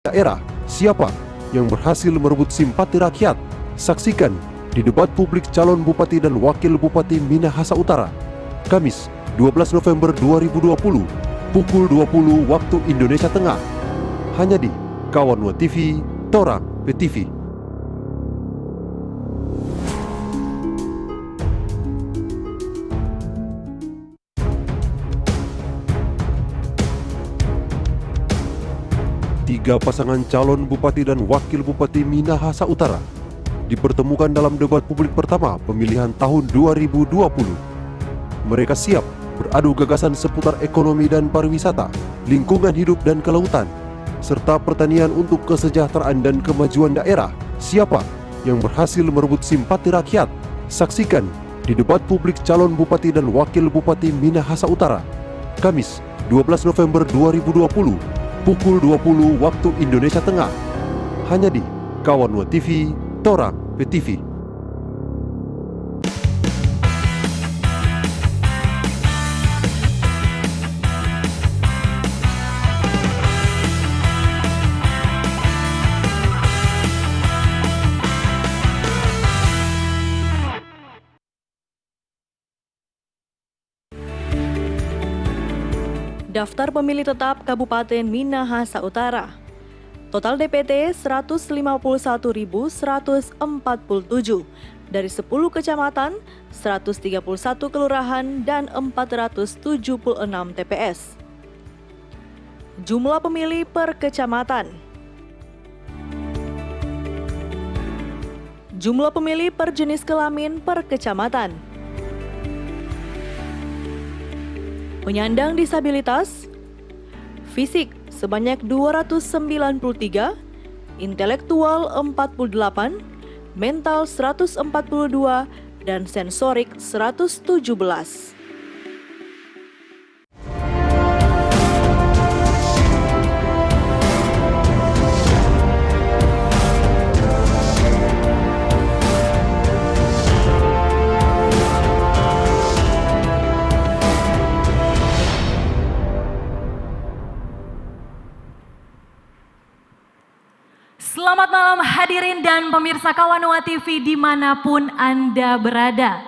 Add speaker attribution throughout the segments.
Speaker 1: daerah, siapa yang berhasil merebut simpati rakyat? Saksikan di debat publik calon Bupati dan Wakil Bupati Minahasa Utara, Kamis 12 November 2020, pukul 20 waktu Indonesia Tengah. Hanya di Kawanwa TV, Torang PTV. Tiga pasangan calon Bupati dan Wakil Bupati Minahasa Utara dipertemukan dalam debat publik pertama pemilihan tahun 2020. Mereka siap beradu gagasan seputar ekonomi dan pariwisata, lingkungan hidup dan kelautan, serta pertanian untuk kesejahteraan dan kemajuan daerah. Siapa yang berhasil merebut simpati rakyat? Saksikan di debat publik calon Bupati dan Wakil Bupati Minahasa Utara, Kamis 12 November 2020, pukul 20 waktu Indonesia Tengah. Hanya di Kawanwa TV, Torang PTV.
Speaker 2: Daftar pemilih tetap Kabupaten Minahasa Utara. Total DPT 151.147 dari 10 kecamatan, 131 kelurahan dan 476 TPS. Jumlah pemilih per kecamatan. Jumlah pemilih per jenis kelamin per kecamatan. Penyandang disabilitas, fisik sebanyak 293, intelektual 48, mental 142, dan sensorik 117.
Speaker 3: Selamat malam hadirin dan pemirsa Kawanwa TV dimanapun Anda berada.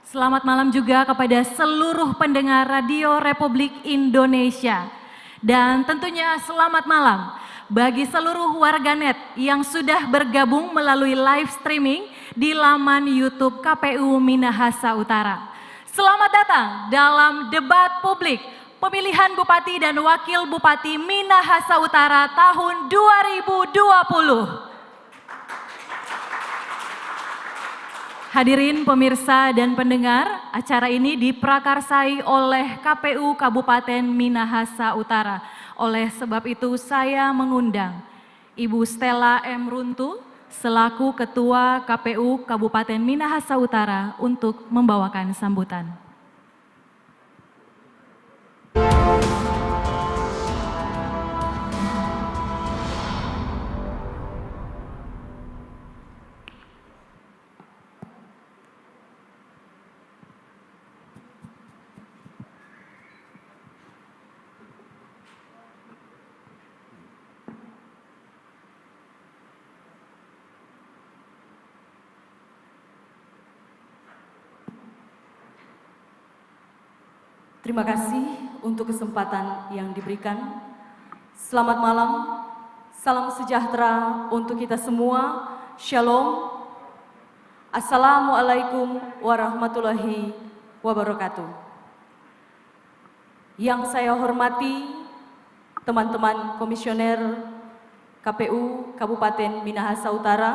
Speaker 3: Selamat malam juga kepada seluruh pendengar Radio Republik Indonesia. Dan tentunya selamat malam bagi seluruh warganet yang sudah bergabung melalui live streaming di laman YouTube KPU Minahasa Utara. Selamat datang dalam debat publik pemilihan Bupati dan Wakil Bupati Minahasa Utara tahun 2020. Hadirin pemirsa dan pendengar, acara ini diprakarsai oleh KPU Kabupaten Minahasa Utara. Oleh sebab itu saya mengundang Ibu Stella M. Runtu selaku Ketua KPU Kabupaten Minahasa Utara untuk membawakan sambutan. Terima kasih untuk kesempatan yang diberikan. Selamat malam, salam sejahtera untuk kita semua. Shalom. Assalamualaikum warahmatullahi wabarakatuh. Yang saya hormati teman-teman komisioner KPU Kabupaten Minahasa Utara,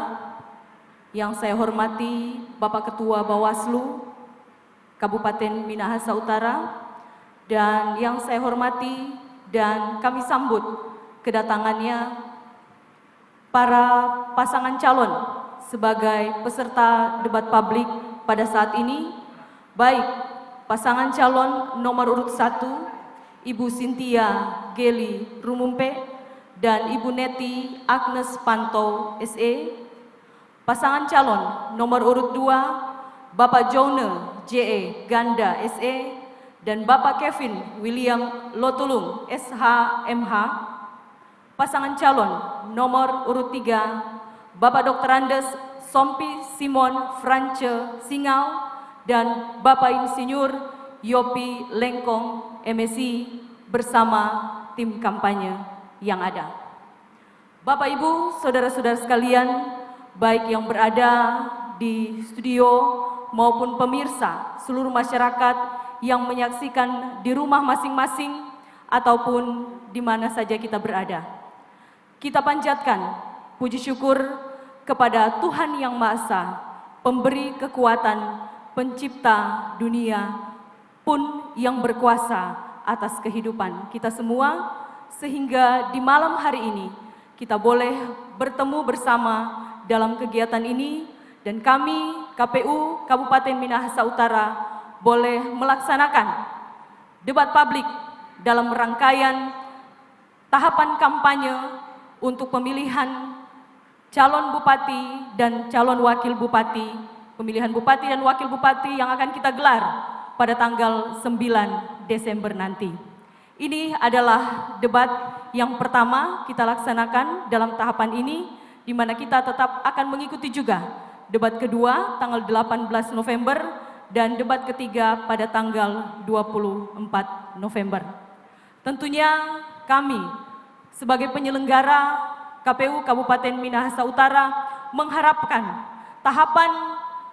Speaker 3: yang saya hormati Bapak Ketua Bawaslu Kabupaten Minahasa Utara, dan yang saya hormati dan kami sambut kedatangannya para pasangan calon sebagai peserta debat publik pada saat ini, baik pasangan calon nomor urut 1 Ibu Cynthia Geli Rumumpe dan Ibu Neti Agnes Panto SE, pasangan calon nomor urut 2 Bapak Jone JE Ganda SE dan Bapak Kevin William Lotulung SH MH,
Speaker 4: pasangan calon nomor urut 3, Bapak Dr. Andes Sompi Simon France Singau dan Bapak Insinyur Yopi Lengkong MSI bersama tim kampanye yang ada. Bapak Ibu, saudara-saudara sekalian, baik yang berada di studio maupun pemirsa, seluruh masyarakat yang menyaksikan di rumah masing-masing ataupun di mana saja kita berada. Kita panjatkan puji syukur kepada Tuhan Yang Maha Esa, pemberi kekuatan, pencipta dunia, pun yang berkuasa atas kehidupan kita semua, sehingga di malam hari ini kita boleh bertemu bersama dalam kegiatan ini, dan kami KPU Kabupaten Minahasa Utara boleh melaksanakan debat publik dalam rangkaian tahapan kampanye untuk pemilihan calon bupati dan calon wakil bupati, pemilihan bupati dan wakil bupati yang akan kita gelar pada tanggal 9 Desember nanti. Ini adalah debat yang pertama kita laksanakan dalam tahapan ini, di mana kita tetap akan mengikuti juga debat kedua tanggal 18 November dan debat ketiga pada tanggal 24 November. Tentunya kami sebagai penyelenggara KPU Kabupaten Minahasa Utara mengharapkan tahapan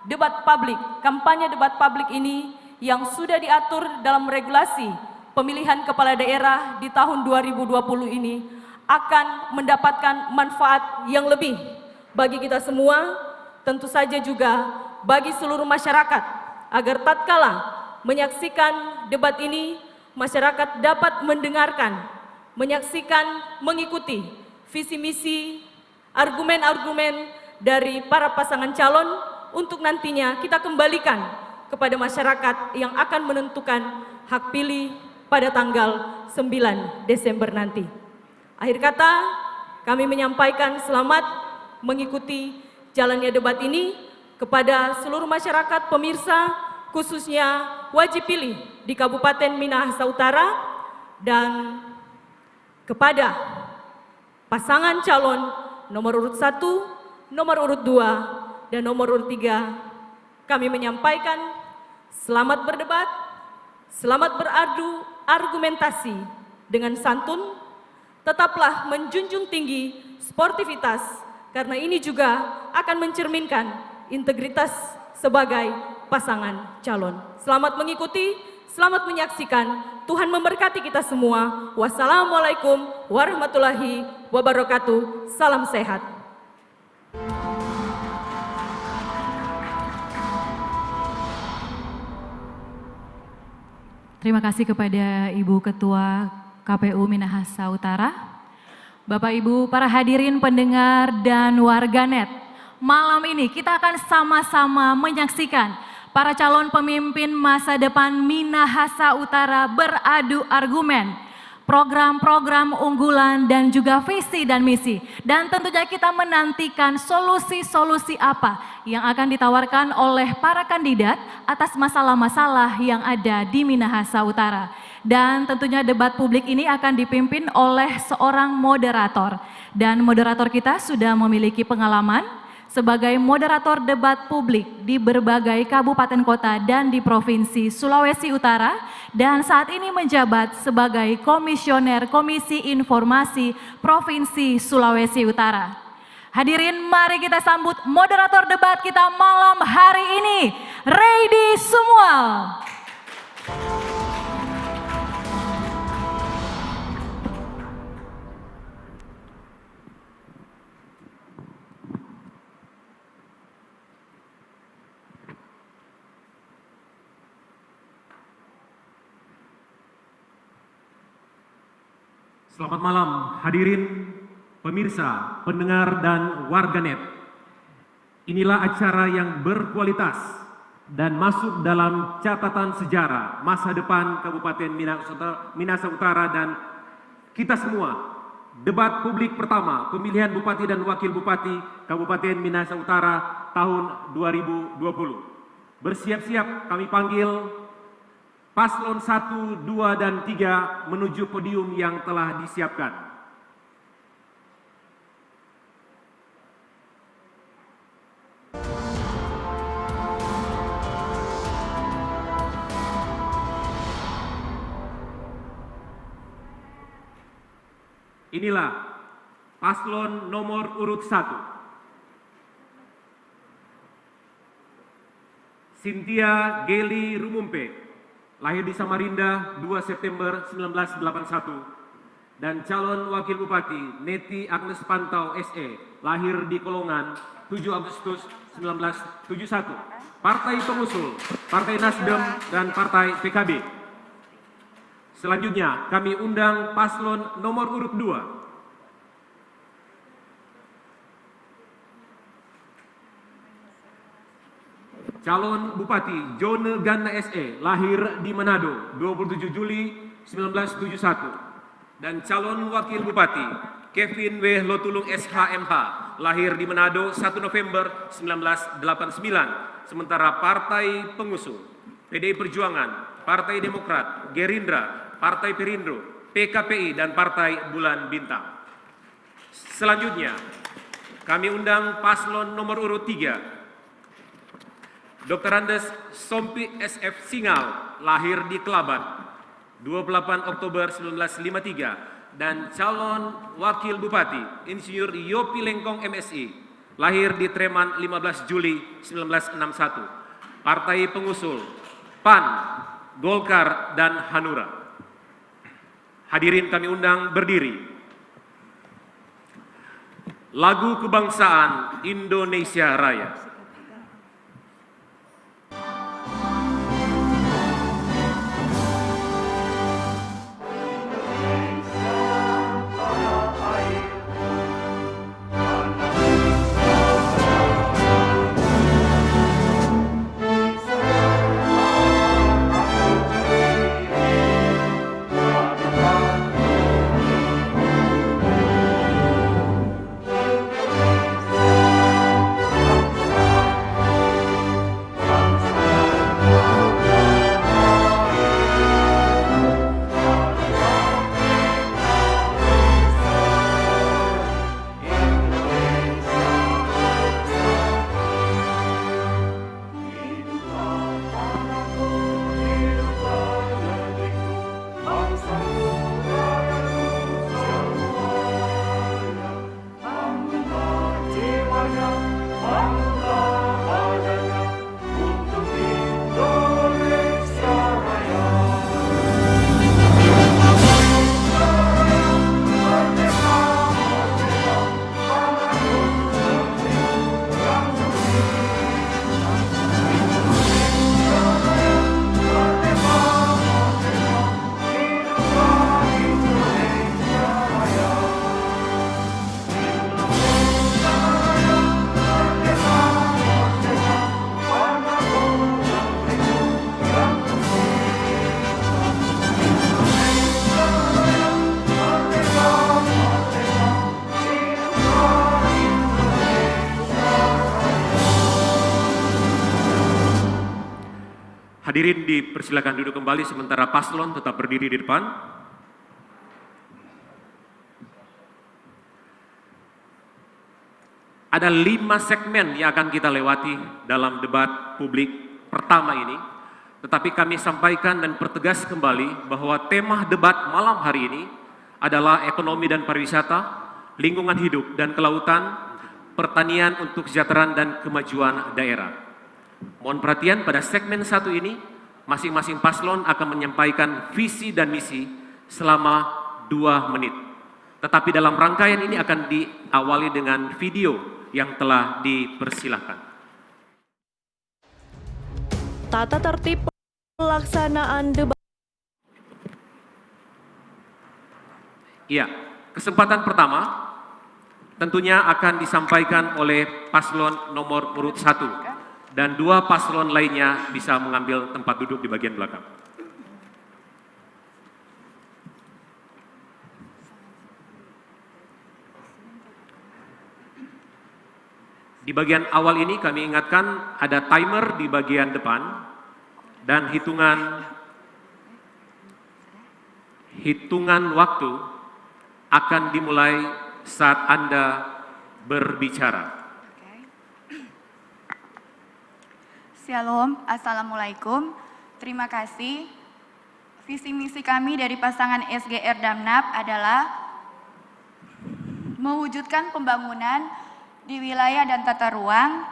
Speaker 4: debat publik, kampanye debat publik ini yang sudah diatur dalam regulasi pemilihan kepala daerah di tahun 2020 ini akan mendapatkan manfaat yang lebih bagi kita semua, tentu saja juga bagi seluruh masyarakat, agar tatkala menyaksikan debat ini, masyarakat dapat mendengarkan, menyaksikan, mengikuti visi misi, argumen-argumen dari para pasangan calon untuk nantinya kita kembalikan kepada masyarakat yang akan menentukan hak pilih pada tanggal 9 Desember nanti. Akhir kata, kami menyampaikan selamat mengikuti jalannya debat ini kepada seluruh masyarakat pemirsa, khususnya wajib pilih di Kabupaten Minahasa Utara, dan kepada pasangan calon nomor urut 1, nomor urut 2, dan nomor urut 3, kami menyampaikan selamat berdebat, selamat beradu argumentasi dengan santun, tetaplah menjunjung tinggi sportivitas, karena ini juga akan mencerminkan integritas sebagai pasangan calon. Selamat mengikuti, selamat menyaksikan. Tuhan memberkati kita semua. Wassalamualaikum warahmatullahi wabarakatuh. Salam sehat.
Speaker 3: Terima kasih kepada Ibu Ketua KPU Minahasa Utara. Bapak Ibu, para hadirin pendengar dan warganet, malam ini kita akan sama-sama menyaksikan para calon pemimpin masa depan Minahasa Utara beradu argumen, program-program unggulan dan juga visi dan misi. Dan tentunya kita menantikan solusi-solusi apa yang akan ditawarkan oleh para kandidat atas masalah-masalah yang ada di Minahasa Utara. Dan tentunya debat publik ini akan dipimpin oleh seorang moderator. Dan moderator kita sudah memiliki pengalaman sebagai moderator debat publik di berbagai kabupaten kota dan di Provinsi Sulawesi Utara, dan saat ini menjabat sebagai Komisioner Komisi Informasi Provinsi Sulawesi Utara. Hadirin, mari kita sambut moderator debat kita malam hari ini, Reidi Sumual.
Speaker 5: Selamat malam hadirin, pemirsa, pendengar dan warganet. Inilah acara yang berkualitas dan masuk dalam catatan sejarah masa depan Kabupaten Minahasa Utara dan kita semua. Debat publik pertama pemilihan Bupati dan Wakil Bupati Kabupaten Minahasa Utara tahun 2020. Bersiap-siap kami panggil Paslon 1, 2, dan 3 menuju podium yang telah disiapkan. Inilah paslon nomor urut 1. Cynthia Geli Rumumpe, lahir di Samarinda 2 September 1981, dan calon wakil bupati Neti Agnes Pantau SE, lahir di Kolongan 7 Agustus 1971, partai pengusul Partai Nasdem dan Partai PKB. Selanjutnya kami undang paslon nomor urut 2. Calon Bupati Jone Gana SE, lahir di Manado 27 Juli 1971, dan calon Wakil Bupati Kevin W. Lotulung SHMH, lahir di Manado 1 November 1989, sementara partai pengusung PDI Perjuangan, Partai Demokrat, Gerindra, Partai Perindro, PKPI, dan Partai Bulan Bintang. Selanjutnya, kami undang paslon nomor urut 3. Dr. Andes Sompi SF Singal, lahir di Kelabat 28 Oktober 1953, dan calon Wakil Bupati Insinyur Yopi Lengkong MSI, lahir di Treman 15 Juli 1961, partai pengusul PAN, Golkar, dan Hanura. Hadirin kami undang berdiri. Lagu Kebangsaan Indonesia Raya. Hadirin dipersilakan duduk kembali sementara paslon tetap berdiri di depan. Ada 5 segmen yang akan kita lewati dalam debat publik pertama ini. Tetapi kami sampaikan dan pertegas kembali bahwa tema debat malam hari ini adalah ekonomi dan pariwisata, lingkungan hidup dan kelautan, pertanian untuk kesejahteraan dan kemajuan daerah. Mohon perhatian, pada segmen 1 ini, masing-masing paslon akan menyampaikan visi dan misi selama 2 menit. Tetapi dalam rangkaian ini akan diawali dengan video yang telah dipersilahkan.
Speaker 2: Tata tertib pelaksanaan debat.
Speaker 5: Iya, kesempatan pertama tentunya akan disampaikan oleh paslon nomor urut 1. Dan 2 paslon lainnya bisa mengambil tempat duduk di bagian belakang. Di bagian awal ini kami ingatkan ada timer di bagian depan dan hitungan waktu akan dimulai saat Anda berbicara.
Speaker 6: Shalom, Assalamualaikum. Terima kasih. Visi misi kami dari pasangan SGR Damnap adalah mewujudkan pembangunan di wilayah dan tata ruang,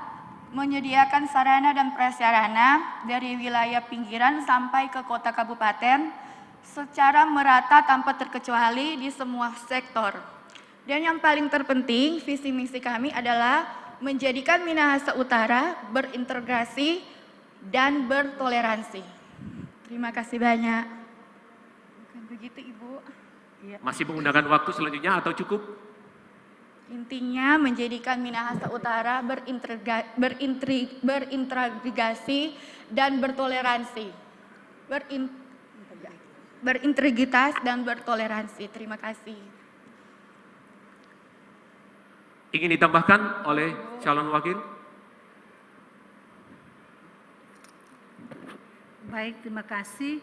Speaker 6: menyediakan sarana dan prasarana dari wilayah pinggiran sampai ke kota kabupaten secara merata tanpa terkecuali di semua sektor. Dan yang paling terpenting, visi misi kami adalah menjadikan Minahasa Utara berintegrasi dan bertoleransi. Terima kasih banyak. Bukan begitu, Ibu.
Speaker 5: Masih menggunakan waktu selanjutnya atau cukup?
Speaker 6: Intinya menjadikan Minahasa Utara berintegrasi dan bertoleransi. Berintegritas dan bertoleransi. Terima kasih.
Speaker 5: Ingin ditambahkan oleh calon wakil?
Speaker 7: Baik, terima kasih.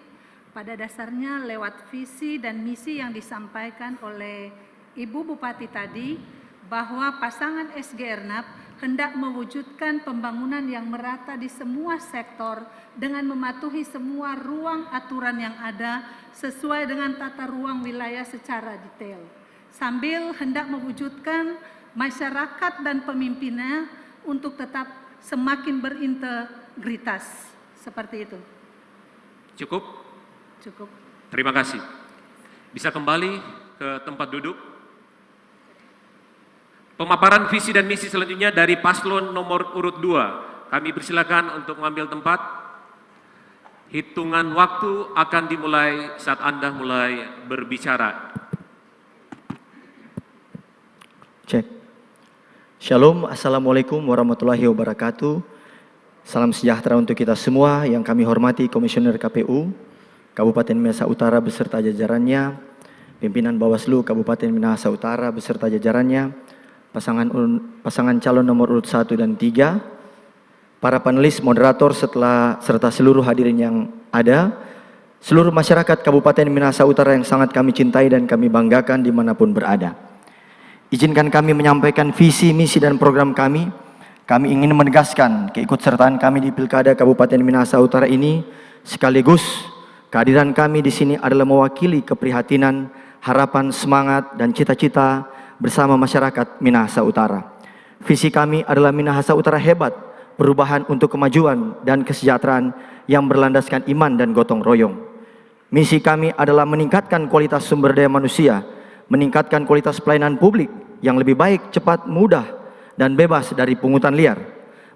Speaker 7: Pada dasarnya lewat visi dan misi yang disampaikan oleh Ibu Bupati tadi, bahwa pasangan SGRNAP hendak mewujudkan pembangunan yang merata di semua sektor dengan mematuhi semua ruang aturan yang ada sesuai dengan tata ruang wilayah secara detail. Sambil hendak mewujudkan masyarakat dan pemimpinnya untuk tetap semakin berintegritas. Seperti itu.
Speaker 5: Cukup?
Speaker 7: Cukup.
Speaker 5: Terima kasih. Bisa kembali ke tempat duduk. Pemaparan visi dan misi selanjutnya dari paslon nomor urut 2. Kami persilakan untuk mengambil tempat. Hitungan waktu akan dimulai saat Anda mulai berbicara.
Speaker 8: Cek. Shalom, Assalamualaikum warahmatullahi wabarakatuh. Salam sejahtera untuk kita semua yang kami hormati Komisioner KPU Kabupaten Minahasa Utara beserta jajarannya, pimpinan Bawaslu Kabupaten Minahasa Utara beserta jajarannya, pasangan calon nomor urut 1 dan 3, para panelis, moderator, serta seluruh hadirin yang ada, seluruh masyarakat Kabupaten Minahasa Utara yang sangat kami cintai dan kami banggakan dimanapun berada. Izinkan kami menyampaikan visi, misi, dan program kami. Kami ingin menegaskan keikutsertaan kami di Pilkada Kabupaten Minahasa Utara ini, sekaligus kehadiran kami di sini adalah mewakili keprihatinan, harapan, semangat, dan cita-cita bersama masyarakat Minahasa Utara. Visi kami adalah Minahasa Utara hebat, perubahan untuk kemajuan dan kesejahteraan yang berlandaskan iman dan gotong royong. Misi kami adalah meningkatkan kualitas sumber daya manusia, meningkatkan kualitas pelayanan publik yang lebih baik, cepat, mudah, dan bebas dari pungutan liar,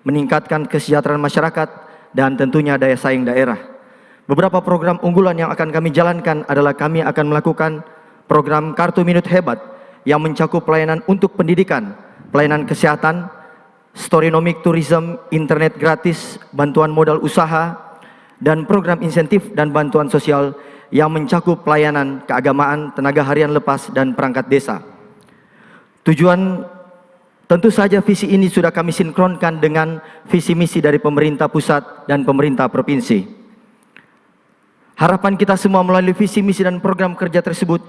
Speaker 8: meningkatkan kesejahteraan masyarakat, dan tentunya daya saing daerah. Beberapa program unggulan yang akan kami jalankan adalah kami akan melakukan program Kartu Minut Hebat yang mencakup pelayanan untuk pendidikan, pelayanan kesehatan, Storynomic Tourism, internet gratis, bantuan modal usaha, dan program insentif dan bantuan sosial yang mencakup pelayanan keagamaan, tenaga harian lepas, dan perangkat desa. Tujuan tentu saja visi ini sudah kami sinkronkan dengan visi misi dari pemerintah pusat dan pemerintah provinsi. Harapan kita semua melalui visi misi dan program kerja tersebut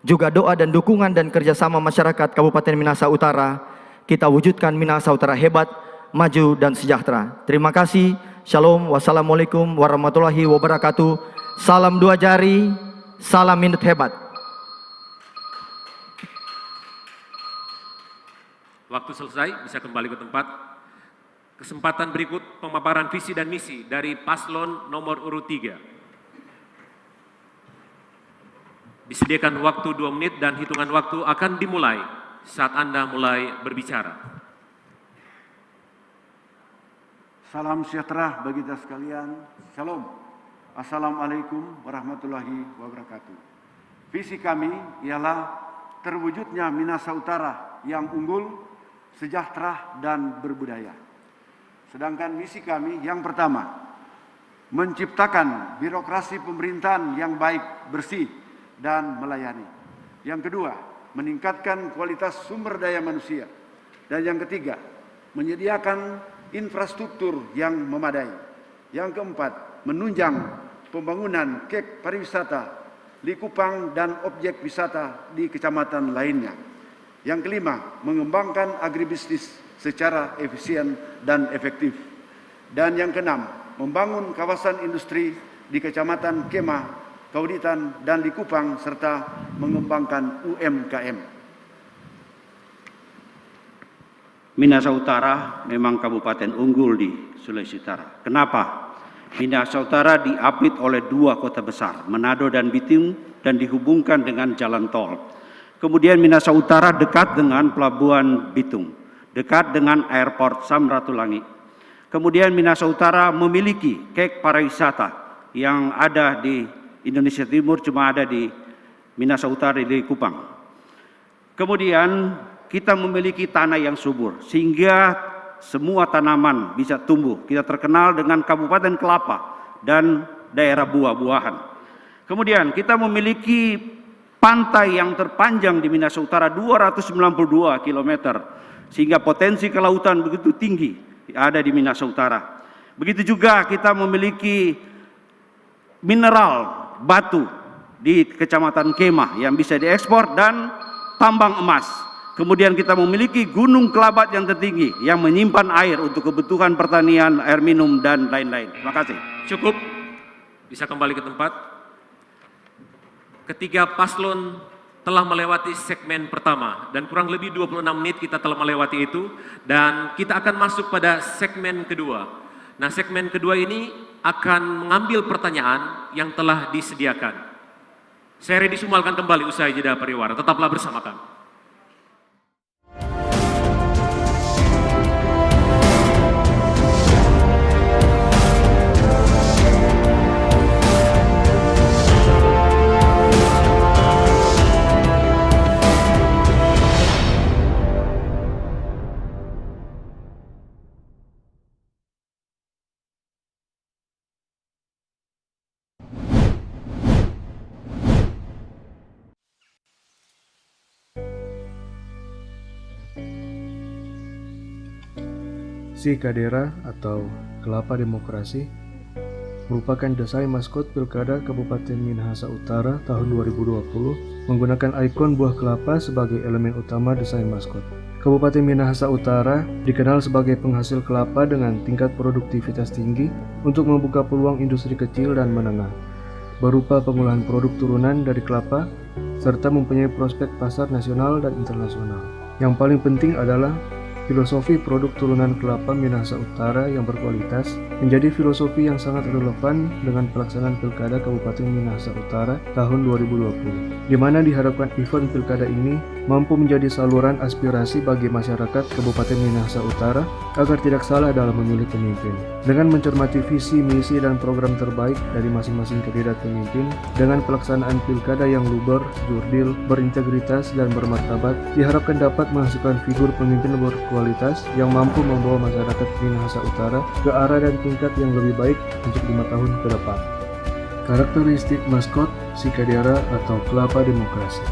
Speaker 8: juga doa dan dukungan dan kerjasama masyarakat Kabupaten Minahasa Utara, kita wujudkan Minahasa Utara hebat, maju, dan sejahtera. Terima kasih. Shalom. Wassalamualaikum warahmatullahi wabarakatuh. Salam dua jari, salam minut hebat.
Speaker 5: Waktu selesai, bisa kembali ke tempat. Kesempatan berikut pemaparan visi dan misi dari paslon nomor urut 3. Disediakan waktu 2 menit dan hitungan waktu akan dimulai saat Anda mulai berbicara.
Speaker 9: Salam sejahtera bagi kita sekalian. Shalom. Assalamualaikum warahmatullahi wabarakatuh. Visi kami ialah terwujudnya Minahasa Utara yang unggul, sejahtera, dan berbudaya. Sedangkan misi kami yang pertama, menciptakan birokrasi pemerintahan yang baik, bersih, dan melayani. Yang kedua, meningkatkan kualitas sumber daya manusia. Dan yang ketiga, menyediakan infrastruktur yang memadai. Yang keempat, menunjang pembangunan kek pariwisata, Likupang, dan objek wisata di kecamatan lainnya. Yang kelima, mengembangkan agribisnis secara efisien dan efektif. Dan yang keenam, membangun kawasan industri di Kecamatan Kemah, Kauditan, dan Likupang, serta mengembangkan UMKM.
Speaker 10: Minahasa Utara memang kabupaten unggul di Sulawesi Utara. Kenapa? Minahasa Utara diapit oleh dua kota besar, Manado dan Bitung, dan dihubungkan dengan jalan tol. Kemudian Minahasa Utara dekat dengan Pelabuhan Bitung, dekat dengan Airport Samratulangi. Kemudian Minahasa Utara memiliki kek pariwisata yang ada di Indonesia Timur, cuma ada di Minahasa Utara di Kupang. Kemudian kita memiliki tanah yang subur sehingga semua tanaman bisa tumbuh. Kita terkenal dengan Kabupaten Kelapa dan daerah buah-buahan. Kemudian kita memiliki pantai yang terpanjang di Minahasa Utara 292 km sehingga potensi kelautan begitu tinggi ada di Minahasa Utara. Begitu juga kita memiliki mineral batu di Kecamatan Kemah yang bisa diekspor dan tambang emas. Kemudian kita memiliki Gunung Kelabat yang tertinggi yang menyimpan air untuk kebutuhan pertanian, air minum, dan lain-lain. Terima kasih.
Speaker 5: Cukup, bisa kembali ke tempat. Ketiga paslon telah melewati segmen pertama dan kurang lebih 26 menit kita telah melewati itu dan kita akan masuk pada segmen kedua. Nah, segmen kedua ini akan mengambil pertanyaan yang telah disediakan. Saya Redi Sumalkan kembali usai jeda pariwara. Tetaplah bersama kami.
Speaker 11: Si Kadera atau Kelapa Demokrasi merupakan desain maskot Pilkada Kabupaten Minahasa Utara tahun 2020 menggunakan ikon buah kelapa sebagai elemen utama desain maskot. Kabupaten Minahasa Utara dikenal sebagai penghasil kelapa dengan tingkat produktivitas tinggi untuk membuka peluang industri kecil dan menengah, berupa pengolahan produk turunan dari kelapa, serta mempunyai prospek pasar nasional dan internasional. Yang paling penting adalah filosofi produk turunan kelapa Minahasa Utara yang berkualitas menjadi filosofi yang sangat relevan dengan pelaksanaan Pilkada Kabupaten Minahasa Utara tahun 2020, di mana diharapkan event Pilkada ini mampu menjadi saluran aspirasi bagi masyarakat Kabupaten Minahasa Utara agar tidak salah dalam memilih pemimpin. Dengan mencermati visi, misi, dan program terbaik dari masing-masing kandidat pemimpin, dengan pelaksanaan Pilkada yang luber, jurdil, berintegritas, dan bermartabat, diharapkan dapat menghasilkan figur pemimpin berkualitas yang mampu membawa masyarakat Minahasa Utara ke arah dan tingkat yang lebih baik untuk 5 tahun ke depan. Karakteristik maskot Si Kadera atau Kelapa Demokrasi.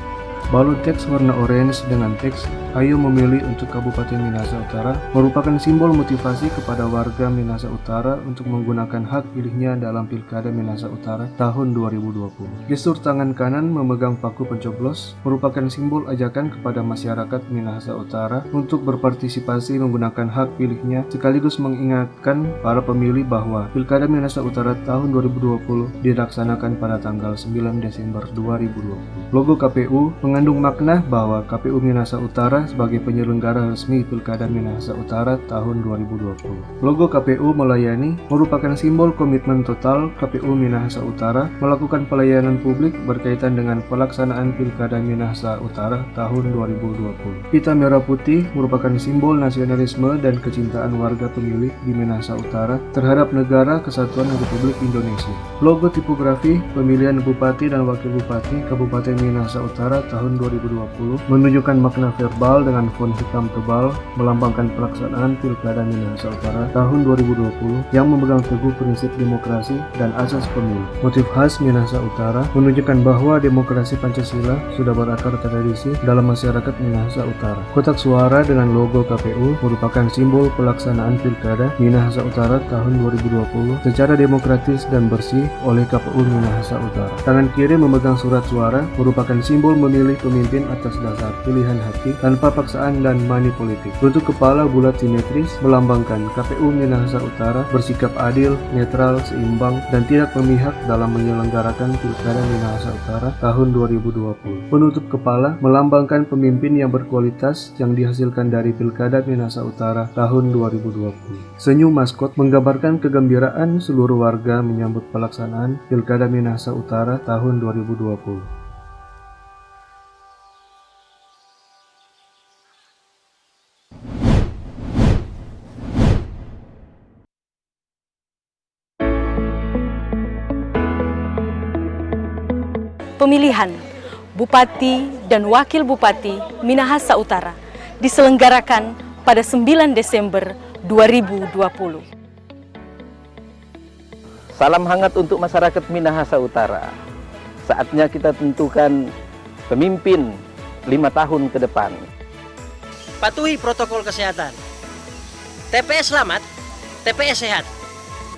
Speaker 11: Balon teks warna orange dengan teks "Ayo memilih untuk Kabupaten Minahasa Utara" merupakan simbol motivasi kepada warga Minahasa Utara untuk menggunakan hak pilihnya dalam Pilkada Minahasa Utara tahun 2020. Gestur tangan kanan memegang paku pencoblos merupakan simbol ajakan kepada masyarakat Minahasa Utara untuk berpartisipasi menggunakan hak pilihnya, sekaligus mengingatkan para pemilih bahwa Pilkada Minahasa Utara tahun 2020 dilaksanakan pada tanggal 9 Desember 2020. Logo KPU mengandung makna bahwa KPU Minahasa Utara sebagai penyelenggara resmi Pilkada Minahasa Utara tahun 2020. Logo KPU melayani merupakan simbol komitmen total KPU Minahasa Utara melakukan pelayanan publik berkaitan dengan pelaksanaan Pilkada Minahasa Utara tahun 2020. Pita merah putih merupakan simbol nasionalisme dan kecintaan warga pemilih di Minahasa Utara terhadap negara kesatuan Republik Indonesia. Logo tipografi pemilihan Bupati dan Wakil Bupati Kabupaten Minahasa Utara tahun 2020 menunjukkan makna verbal dengan font hitam tebal melambangkan pelaksanaan Pilkada Minahasa Utara tahun 2020 yang memegang teguh prinsip demokrasi dan asas pemilu. Motif khas Minahasa Utara menunjukkan bahwa demokrasi Pancasila sudah berakar tradisi dalam masyarakat Minahasa Utara. Kotak suara dengan logo KPU merupakan simbol pelaksanaan Pilkada Minahasa Utara tahun 2020 secara demokratis dan bersih oleh KPU Minahasa Utara. Tangan kiri memegang surat suara merupakan simbol memilih memilih pemimpin atas dasar pilihan hati tanpa paksaan dan money politik. Bentuk kepala bulat simetris melambangkan KPU Minahasa Utara bersikap adil, netral, seimbang, dan tidak memihak dalam menyelenggarakan Pilkada Minahasa Utara tahun 2020. Penutup kepala melambangkan pemimpin yang berkualitas yang dihasilkan dari Pilkada Minahasa Utara tahun 2020. Senyum maskot menggambarkan kegembiraan seluruh warga menyambut pelaksanaan Pilkada Minahasa Utara tahun 2020.
Speaker 2: Pemilihan Bupati dan Wakil Bupati Minahasa Utara diselenggarakan pada 9 Desember 2020.
Speaker 12: Salam hangat untuk masyarakat Minahasa Utara. Saatnya kita tentukan pemimpin 5 tahun ke depan.
Speaker 13: Patuhi protokol kesehatan. TPS selamat, TPS sehat.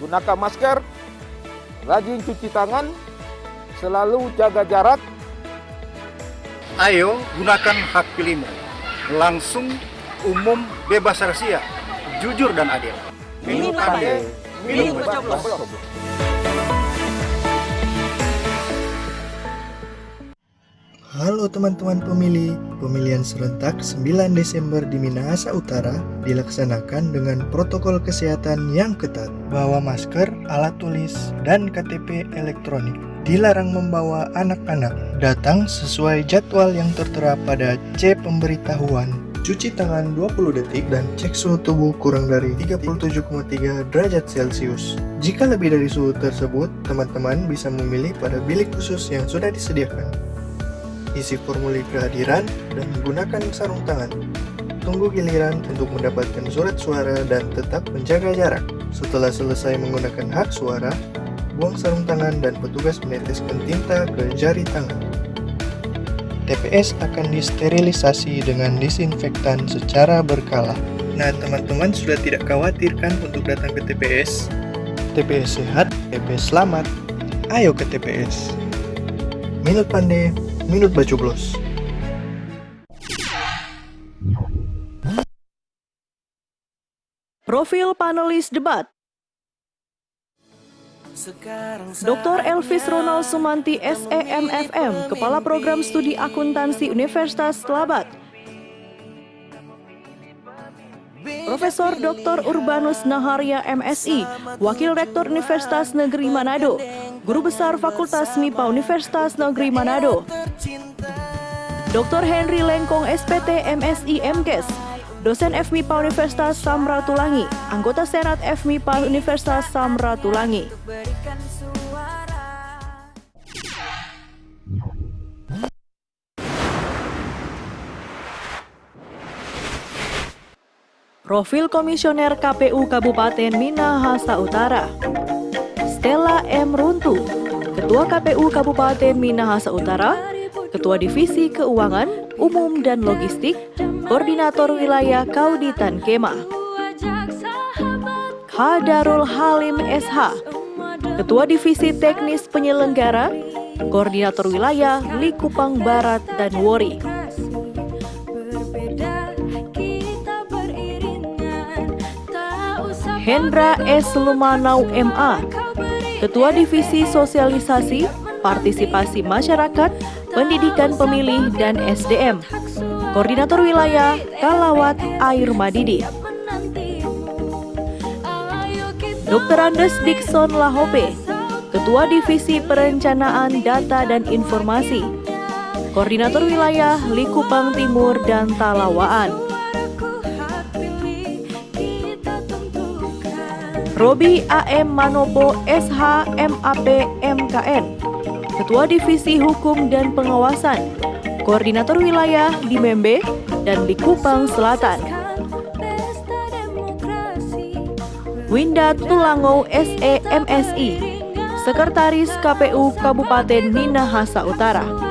Speaker 14: Gunakan masker, rajin cuci tangan, selalu jaga jarak.
Speaker 15: Ayo gunakan hak pilihmu. Langsung, umum, bebas rahasia, jujur dan adil.
Speaker 14: Minum pandai, minum bercoblos.
Speaker 16: Halo teman-teman pemilih, pemilihan serentak 9 Desember di Minahasa Utara dilaksanakan dengan protokol kesehatan yang ketat. Bawa masker, alat tulis, dan KTP elektronik. Dilarang membawa anak-anak. Datang sesuai jadwal yang tertera pada C pemberitahuan. Cuci tangan 20 detik dan cek suhu tubuh kurang dari 37,3 derajat Celcius. Jika lebih dari suhu tersebut, teman-teman bisa memilih pada bilik khusus yang sudah disediakan. Isi formulir kehadiran dan gunakan sarung tangan. Tunggu giliran untuk mendapatkan surat suara dan tetap menjaga jarak. Setelah selesai menggunakan hak suara, buang sarung tangan dan petugas meneteskan tinta ke jari tangan. TPS akan disterilisasi dengan disinfektan secara berkala. Nah, teman-teman sudah tidak khawatir kan untuk datang ke TPS? TPS sehat, TPS selamat. Ayo ke TPS. Minut pandai, minut bacoblos.
Speaker 2: Profil panelis debat. Dr. Elvis Ronald Sumanti SEMFM, Kepala Program Studi Akuntansi Universitas Telabat. Profesor Dr. Urbanus Naharya MSI, Wakil Rektor Universitas Negeri Manado, Guru Besar Fakultas MIPA Universitas Negeri Manado. Dr. Henry Lengkong SPT MSI MKes, Dosen FMIPA Universitas Samratulangi, Anggota Senat FMIPA Universitas Samratulangi. Profil Komisioner KPU Kabupaten Minahasa Utara. Stella M. Runtu, Ketua KPU Kabupaten Minahasa Utara, Ketua Divisi Keuangan, Umum dan Logistik, Koordinator Wilayah Kauditan Kema. Hadarul Halim SH, Ketua Divisi Teknis Penyelenggara, Koordinator Wilayah Likupang Barat dan Wori. Hendra S. Lumanau MA, Ketua Divisi Sosialisasi, Partisipasi Masyarakat, Pendidikan Pemilih dan SDM, Koordinator Wilayah Kalawat Air Madidi. Dr. Andes Dikson Lahope, Ketua Divisi Perencanaan Data dan Informasi, Koordinator Wilayah Likupang Timur dan Talawaan. Robi AM Manopo SH MAP MKN, Ketua Divisi Hukum dan Pengawasan, Koordinator Wilayah di Membe dan Likupang Selatan. Winda Tulango SE MSI, Sekretaris KPU Kabupaten Minahasa Utara.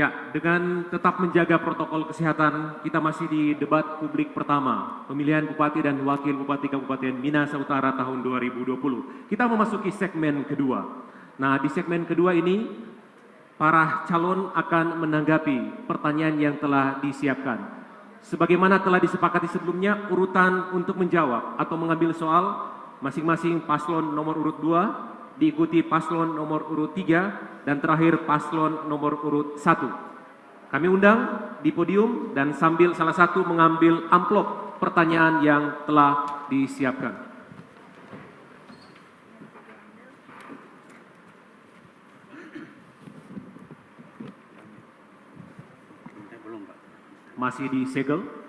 Speaker 5: Ya, dengan tetap menjaga protokol kesehatan, kita masih di debat publik pertama, pemilihan Bupati dan Wakil Bupati Kabupaten Minahasa Utara tahun 2020. Kita memasuki segmen kedua. Nah, di segmen kedua ini, para calon akan menanggapi pertanyaan yang telah disiapkan. Sebagaimana telah disepakati sebelumnya, urutan untuk menjawab atau mengambil soal masing-masing paslon nomor urut 2, diikuti paslon nomor urut 3, dan terakhir paslon nomor urut 1. Kami undang di podium dan sambil salah satu mengambil amplop pertanyaan yang telah disiapkan. Masih disegel.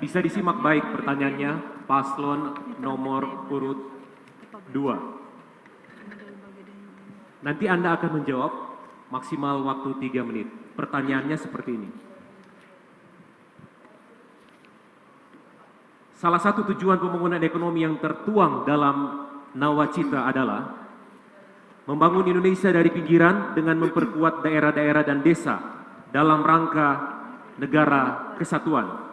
Speaker 5: Bisa disimak baik pertanyaannya, paslon nomor urut 2. Nanti Anda akan menjawab maksimal waktu 3 menit. Pertanyaannya seperti ini. Salah satu tujuan pembangunan ekonomi yang tertuang dalam Nawacita adalah membangun Indonesia dari pinggiran dengan memperkuat daerah-daerah dan desa dalam rangka negara kesatuan.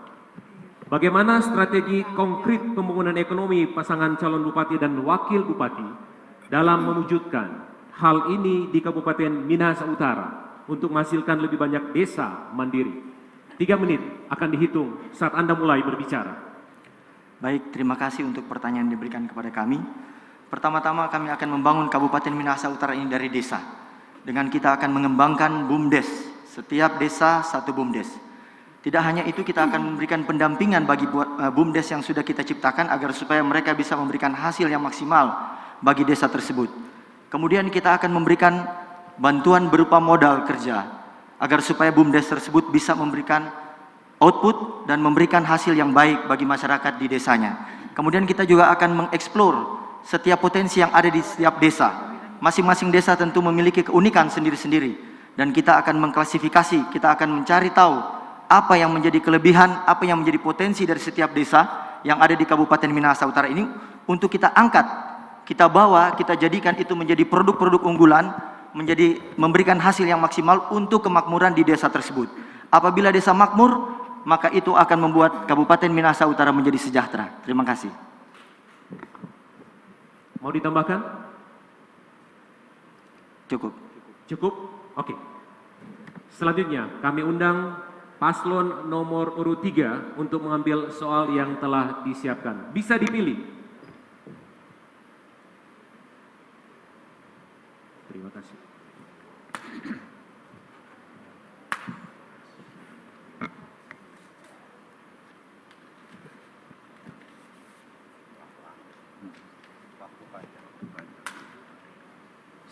Speaker 5: Bagaimana strategi konkret pembangunan ekonomi pasangan calon bupati dan wakil bupati dalam mewujudkan hal ini di Kabupaten Minahasa Utara untuk menghasilkan lebih banyak desa mandiri? 3 menit akan dihitung saat Anda mulai berbicara.
Speaker 8: Baik, terima kasih untuk pertanyaan yang diberikan kepada kami. Pertama-tama kami akan membangun Kabupaten Minahasa Utara ini dari desa. Dengan kita akan mengembangkan BUMDes, setiap desa satu BUMDes. Tidak hanya itu, kita akan memberikan pendampingan bagi BUMDes yang sudah kita ciptakan agar supaya mereka bisa memberikan hasil yang maksimal bagi desa tersebut. Kemudian kita akan memberikan bantuan berupa modal kerja agar supaya BUMDes tersebut bisa memberikan output dan memberikan hasil yang baik bagi masyarakat di desanya. Kemudian kita juga akan mengeksplor setiap potensi yang ada di setiap desa. Masing-masing desa tentu memiliki keunikan sendiri-sendiri dan kita akan mengklasifikasi, kita akan mencari tahu apa yang menjadi kelebihan, apa yang menjadi potensi dari setiap desa yang ada di Kabupaten Minahasa Utara ini untuk kita angkat, kita bawa, kita jadikan itu menjadi produk-produk unggulan, memberikan hasil yang maksimal untuk kemakmuran di desa tersebut. Apabila desa makmur, maka itu akan membuat Kabupaten Minahasa Utara menjadi sejahtera. Terima kasih.
Speaker 5: Mau ditambahkan?
Speaker 8: Cukup.
Speaker 5: Cukup? Oke. Selanjutnya kami undang paslon nomor urut 3 untuk mengambil soal yang telah disiapkan. Bisa dipilih. Terima kasih.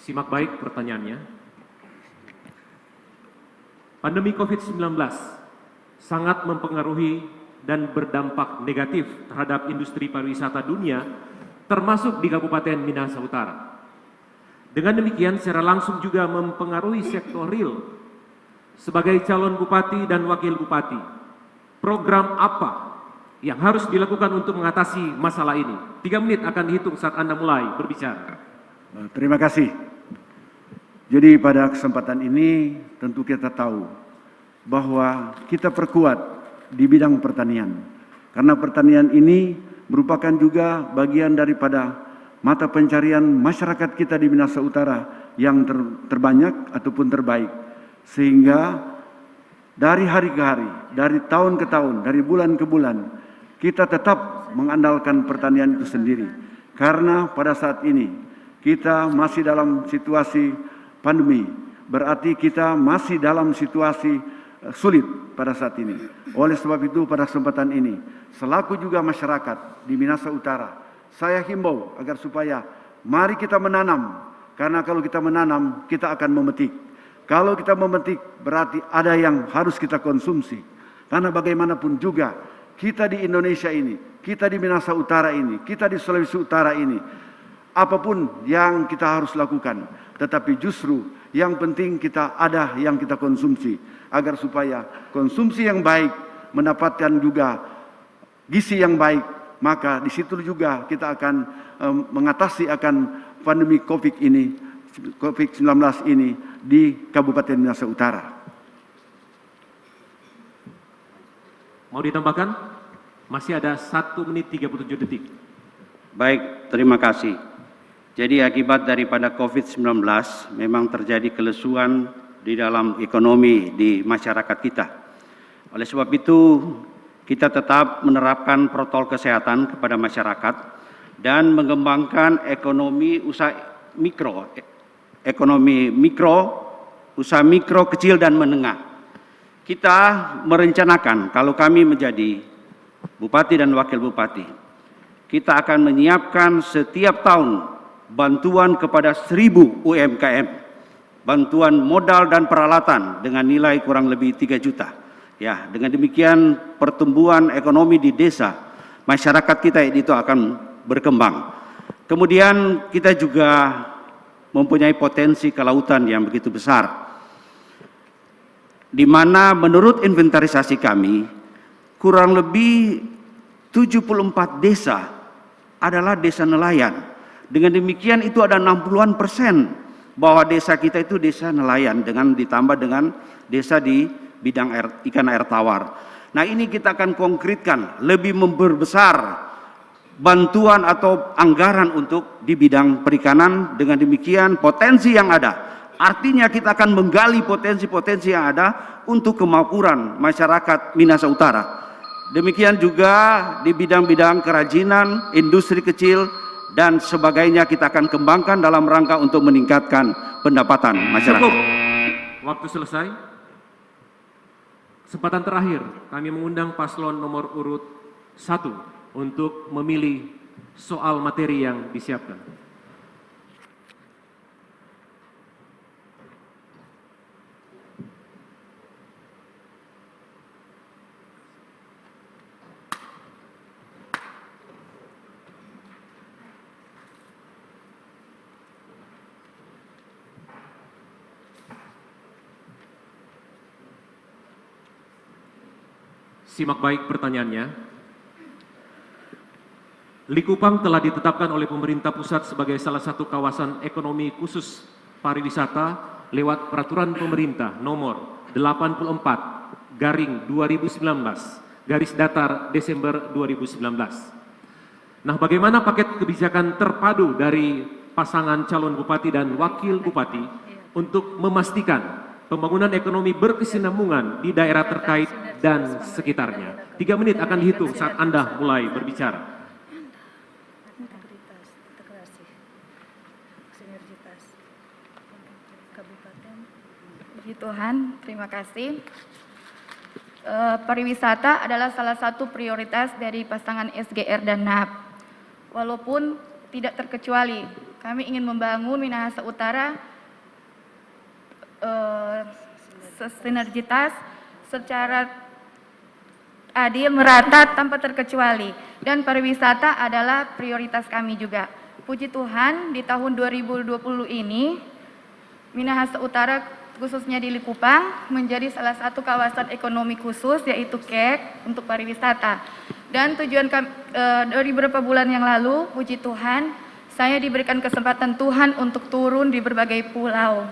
Speaker 5: Simak baik pertanyaannya. Pandemi COVID-19 sangat mempengaruhi dan berdampak negatif terhadap industri pariwisata dunia, termasuk di Kabupaten Minahasa Utara. Dengan demikian, secara langsung juga mempengaruhi sektor real. Sebagai calon bupati dan wakil bupati, program apa yang harus dilakukan untuk mengatasi masalah ini? 3 menit akan dihitung saat Anda mulai berbicara.
Speaker 9: Terima kasih. Jadi pada kesempatan ini tentu kita tahu bahwa kita perkuat di bidang pertanian. Karena pertanian ini merupakan juga bagian daripada mata pencarian masyarakat kita di Minahasa Utara yang terbanyak ataupun terbaik. Sehingga dari hari ke hari, dari tahun ke tahun, dari bulan ke bulan, kita tetap mengandalkan pertanian itu sendiri. Karena pada saat ini kita masih dalam situasi pandemi, berarti kita masih dalam situasi sulit pada saat ini. Oleh sebab itu pada kesempatan ini, selaku juga masyarakat di Minahasa Utara, saya himbau agar supaya mari kita menanam. Karena kalau kita menanam, kita akan memetik. Kalau kita memetik, berarti ada yang harus kita konsumsi. Karena bagaimanapun juga, kita di Indonesia ini, kita di Minahasa Utara ini, kita di Sulawesi Utara ini, apapun yang kita harus lakukan, tetapi justru yang penting kita ada yang kita konsumsi, agar supaya konsumsi yang baik mendapatkan juga gizi yang baik, maka di situ juga kita akan mengatasi akan pandemi COVID-19 ini di Kabupaten Minahasa Utara.
Speaker 5: Mau ditambahkan? Masih ada 1 menit 37 detik.
Speaker 10: Baik, terima kasih. Jadi akibat daripada COVID-19 memang terjadi kelesuan di dalam ekonomi di masyarakat kita. Oleh sebab itu, kita tetap menerapkan protokol kesehatan kepada masyarakat dan mengembangkan ekonomi usaha mikro, usaha mikro, kecil dan menengah. Kita merencanakan kalau kami menjadi bupati dan wakil bupati, kita akan menyiapkan setiap tahun bantuan kepada 1.000 UMKM, bantuan modal dan peralatan dengan nilai kurang lebih 3 juta. Ya, dengan demikian pertumbuhan ekonomi di desa, masyarakat kita itu akan berkembang. Kemudian kita juga mempunyai potensi kelautan yang begitu besar, di mana menurut inventarisasi kami, kurang lebih 74 desa adalah desa nelayan. Dengan demikian itu ada 60% bahwa desa kita itu desa nelayan, dengan ditambah dengan desa di bidang ikan air tawar. Nah, ini kita akan konkretkan, lebih memperbesar bantuan atau anggaran untuk di bidang perikanan. Dengan demikian potensi yang ada, artinya kita akan menggali potensi-potensi yang ada untuk kemakmuran masyarakat Minahasa Utara. Demikian juga di bidang-bidang kerajinan, industri kecil, dan sebagainya kita akan kembangkan dalam rangka untuk meningkatkan pendapatan masyarakat.
Speaker 5: Cukup. Waktu selesai. Kesempatan terakhir, kami mengundang paslon nomor urut 1 untuk memilih soal materi yang disiapkan. Simak baik pertanyaannya. Likupang telah ditetapkan oleh pemerintah pusat sebagai salah satu kawasan ekonomi khusus pariwisata lewat peraturan pemerintah nomor 84/2019 garis datar Desember 2019. Nah, bagaimana paket kebijakan terpadu dari pasangan calon bupati dan wakil bupati untuk memastikan pembangunan ekonomi berkesinambungan di daerah terkait dan sekitarnya? 3 menit akan dihitung saat Anda mulai berbicara.
Speaker 6: Puji Tuhan, terima kasih. Pariwisata adalah salah satu prioritas dari pasangan SGR dan NAP. Walaupun tidak terkecuali, kami ingin membangun Minahasa Utara sinergitas secara adil, merata, tanpa terkecuali, dan pariwisata adalah prioritas kami juga. Puji Tuhan, di tahun 2020 ini Minahasa Utara khususnya di Likupang menjadi salah satu kawasan ekonomi khusus, yaitu KEK untuk pariwisata. Dan tujuan kami, dari beberapa bulan yang lalu, puji Tuhan, saya diberikan kesempatan Tuhan untuk turun di berbagai pulau.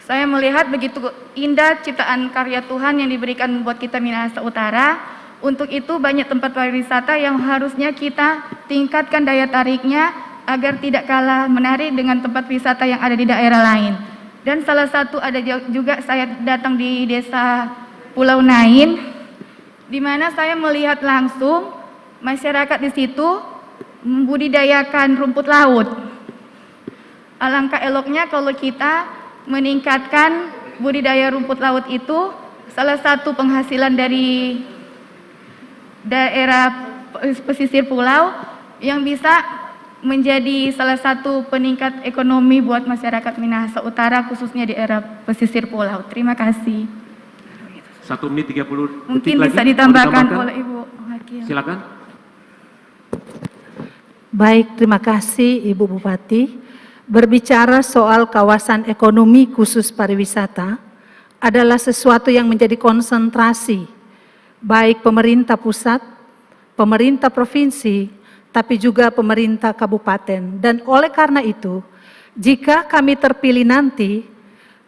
Speaker 6: Saya melihat begitu indah ciptaan karya Tuhan yang diberikan buat kita Minahasa Utara. Untuk itu banyak tempat pariwisata yang harusnya kita tingkatkan daya tariknya agar tidak kalah menarik dengan tempat wisata yang ada di daerah lain. Dan salah satu ada juga saya datang di desa Pulau Nain, di mana saya melihat langsung masyarakat di situ membudidayakan rumput laut. Alangkah eloknya kalau kita meningkatkan budidaya rumput laut itu, salah satu penghasilan dari daerah pesisir pulau yang bisa menjadi salah satu peningkat ekonomi buat masyarakat Minahasa Utara, khususnya di daerah pesisir pulau. Terima kasih.
Speaker 5: 1 menit 30
Speaker 6: Mungkin
Speaker 5: detik
Speaker 6: bisa
Speaker 5: lagi.
Speaker 6: ditambahkan oleh Ibu Wakil.
Speaker 5: Silakan.
Speaker 7: Baik, terima kasih Ibu Bupati. Berbicara soal kawasan ekonomi khusus pariwisata adalah sesuatu yang menjadi konsentrasi baik pemerintah pusat, pemerintah provinsi, tapi juga pemerintah kabupaten. Dan oleh karena itu, jika kami terpilih nanti,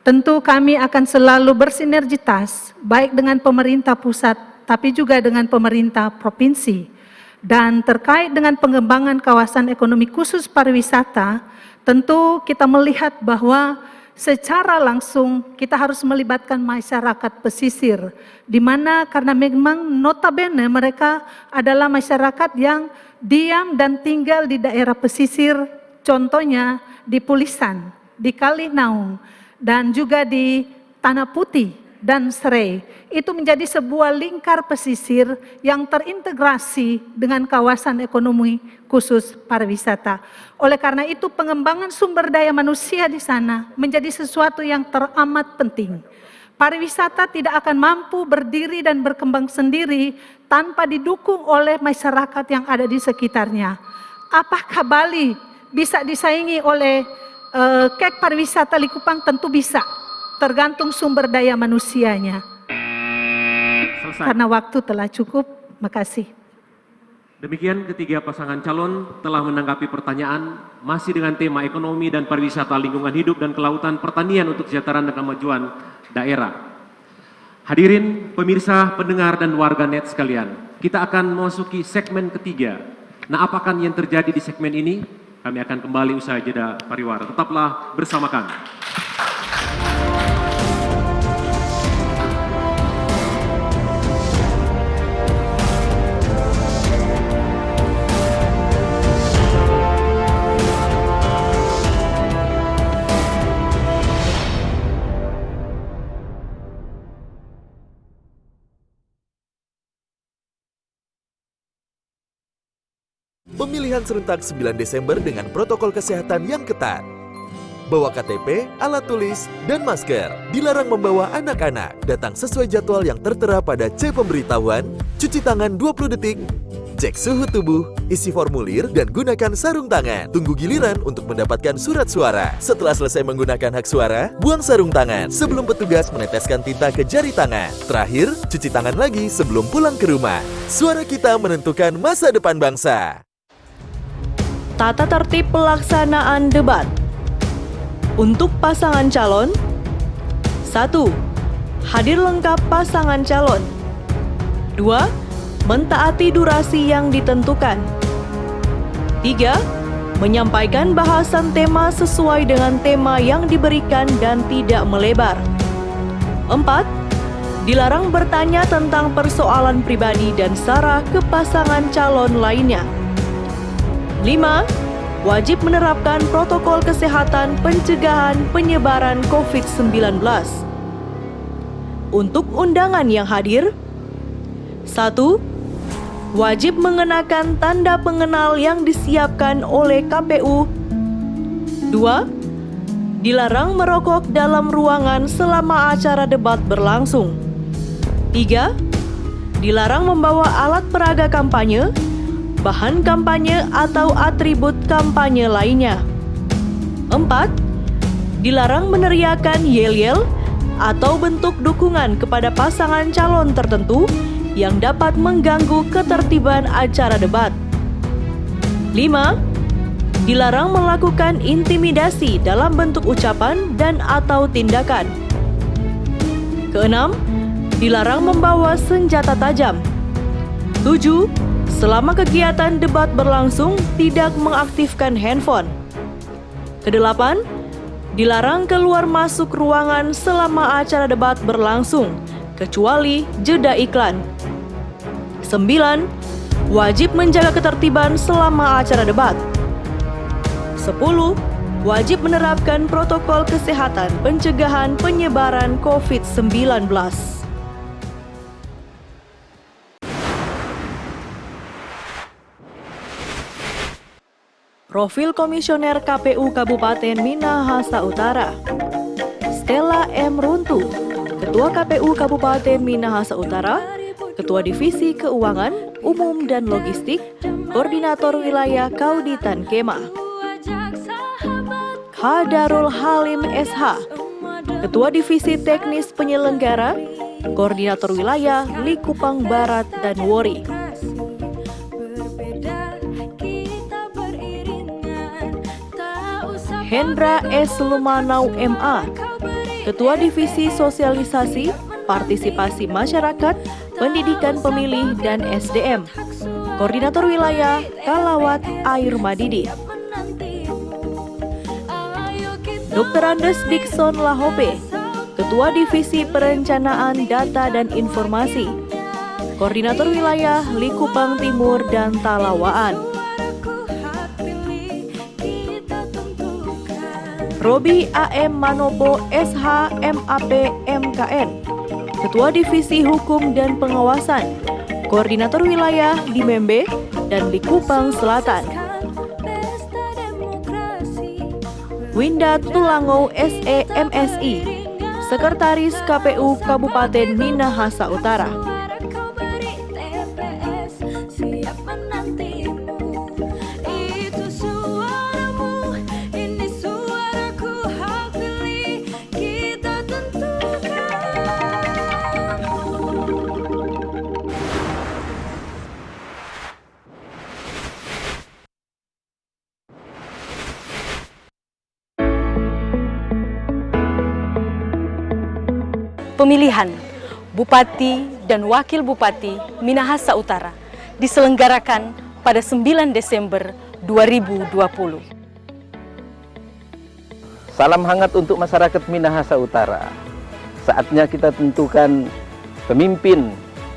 Speaker 7: tentu kami akan selalu bersinergitas baik dengan pemerintah pusat, tapi juga dengan pemerintah provinsi. Dan terkait dengan pengembangan kawasan ekonomi khusus pariwisata, tentu kita melihat bahwa secara langsung kita harus melibatkan masyarakat pesisir, di mana karena memang notabene mereka adalah masyarakat yang diam dan tinggal di daerah pesisir, contohnya di Pulisan, di Kalinaung, dan juga di Tanah Putih dan Serai. Itu menjadi sebuah lingkar pesisir yang terintegrasi dengan kawasan ekonomi khusus pariwisata. Oleh karena itu pengembangan sumber daya manusia di sana menjadi sesuatu yang teramat penting. Pariwisata tidak akan mampu berdiri dan berkembang sendiri tanpa didukung oleh masyarakat yang ada di sekitarnya. Apakah Bali bisa disaingi oleh kek pariwisata Likupang? Tentu bisa, tergantung sumber daya manusianya.
Speaker 5: Selesai.
Speaker 7: Karena waktu telah cukup, makasih.
Speaker 5: Demikian ketiga pasangan calon telah menanggapi pertanyaan masih dengan tema ekonomi dan pariwisata, lingkungan hidup dan kelautan, pertanian untuk kesejahteraan dan kemajuan daerah. Hadirin pemirsa, pendengar dan warganet sekalian, kita akan memasuki segmen ketiga. Nah, apakah yang terjadi di segmen ini? Kami akan kembali usai jeda pariwara. Tetaplah bersama kami.
Speaker 17: Pemilihan serentak 9 Desember dengan protokol kesehatan yang ketat. Bawa KTP, alat tulis, dan masker. Dilarang membawa anak-anak. Datang sesuai jadwal yang tertera pada C pemberitahuan, cuci tangan 20 detik, cek suhu tubuh, isi formulir, dan gunakan sarung tangan. Tunggu giliran untuk mendapatkan surat suara. Setelah selesai menggunakan hak suara, buang sarung tangan sebelum petugas meneteskan tinta ke jari tangan. Terakhir, cuci tangan lagi sebelum pulang ke rumah. Suara kita menentukan masa depan bangsa.
Speaker 2: Tata tertib pelaksanaan debat. Untuk pasangan calon, 1. Hadir lengkap pasangan calon. 2. Mentaati durasi yang ditentukan. 3. Menyampaikan bahasan tema sesuai dengan tema yang diberikan dan tidak melebar. 4. Dilarang bertanya tentang persoalan pribadi dan sara ke pasangan calon lainnya. 5. Wajib menerapkan protokol kesehatan pencegahan penyebaran COVID-19. Untuk undangan yang hadir, 1. Wajib mengenakan tanda pengenal yang disiapkan oleh KPU. 2. Dilarang merokok dalam ruangan selama acara debat berlangsung. 3. Dilarang membawa alat peraga kampanye, bahan kampanye atau atribut kampanye lainnya. 4. Dilarang meneriakan yel-yel atau bentuk dukungan kepada pasangan calon tertentu yang dapat mengganggu ketertiban acara debat. 5. Dilarang melakukan intimidasi dalam bentuk ucapan dan atau tindakan. 6. Dilarang membawa senjata tajam. 7. Selama kegiatan debat berlangsung, tidak mengaktifkan handphone. 8. Dilarang keluar masuk ruangan selama acara debat berlangsung, kecuali jeda iklan. 9. Wajib menjaga ketertiban selama acara debat. 10. Wajib menerapkan protokol kesehatan pencegahan penyebaran COVID-19. Profil Komisioner KPU Kabupaten Minahasa Utara. Stella M. Runtu, Ketua KPU Kabupaten Minahasa Utara, Ketua Divisi Keuangan, Umum dan Logistik, Koordinator Wilayah Kauditan Kema. Hadarul Halim SH, Ketua Divisi Teknis Penyelenggara, Koordinator Wilayah Likupang Barat dan Wori. Hendra S. Lumanau MA, Ketua Divisi Sosialisasi, Partisipasi Masyarakat, Pendidikan Pemilih dan SDM, Koordinator Wilayah Kalawat Air Madidi. Dr. Andes Dikson Lahope, Ketua Divisi Perencanaan Data dan Informasi, Koordinator Wilayah Likupang Timur dan Talawaan. Robi AM Manopo SH MAP MKN, Ketua Divisi Hukum dan Pengawasan, Koordinator Wilayah di Membe dan Likupang Selatan. Winda Tulango SE MSI, Sekretaris KPU Kabupaten Minahasa Utara.
Speaker 4: Pemilihan Bupati dan Wakil Bupati Minahasa Utara diselenggarakan pada 9 Desember 2020.
Speaker 12: Salam hangat untuk masyarakat Minahasa Utara. Saatnya kita tentukan pemimpin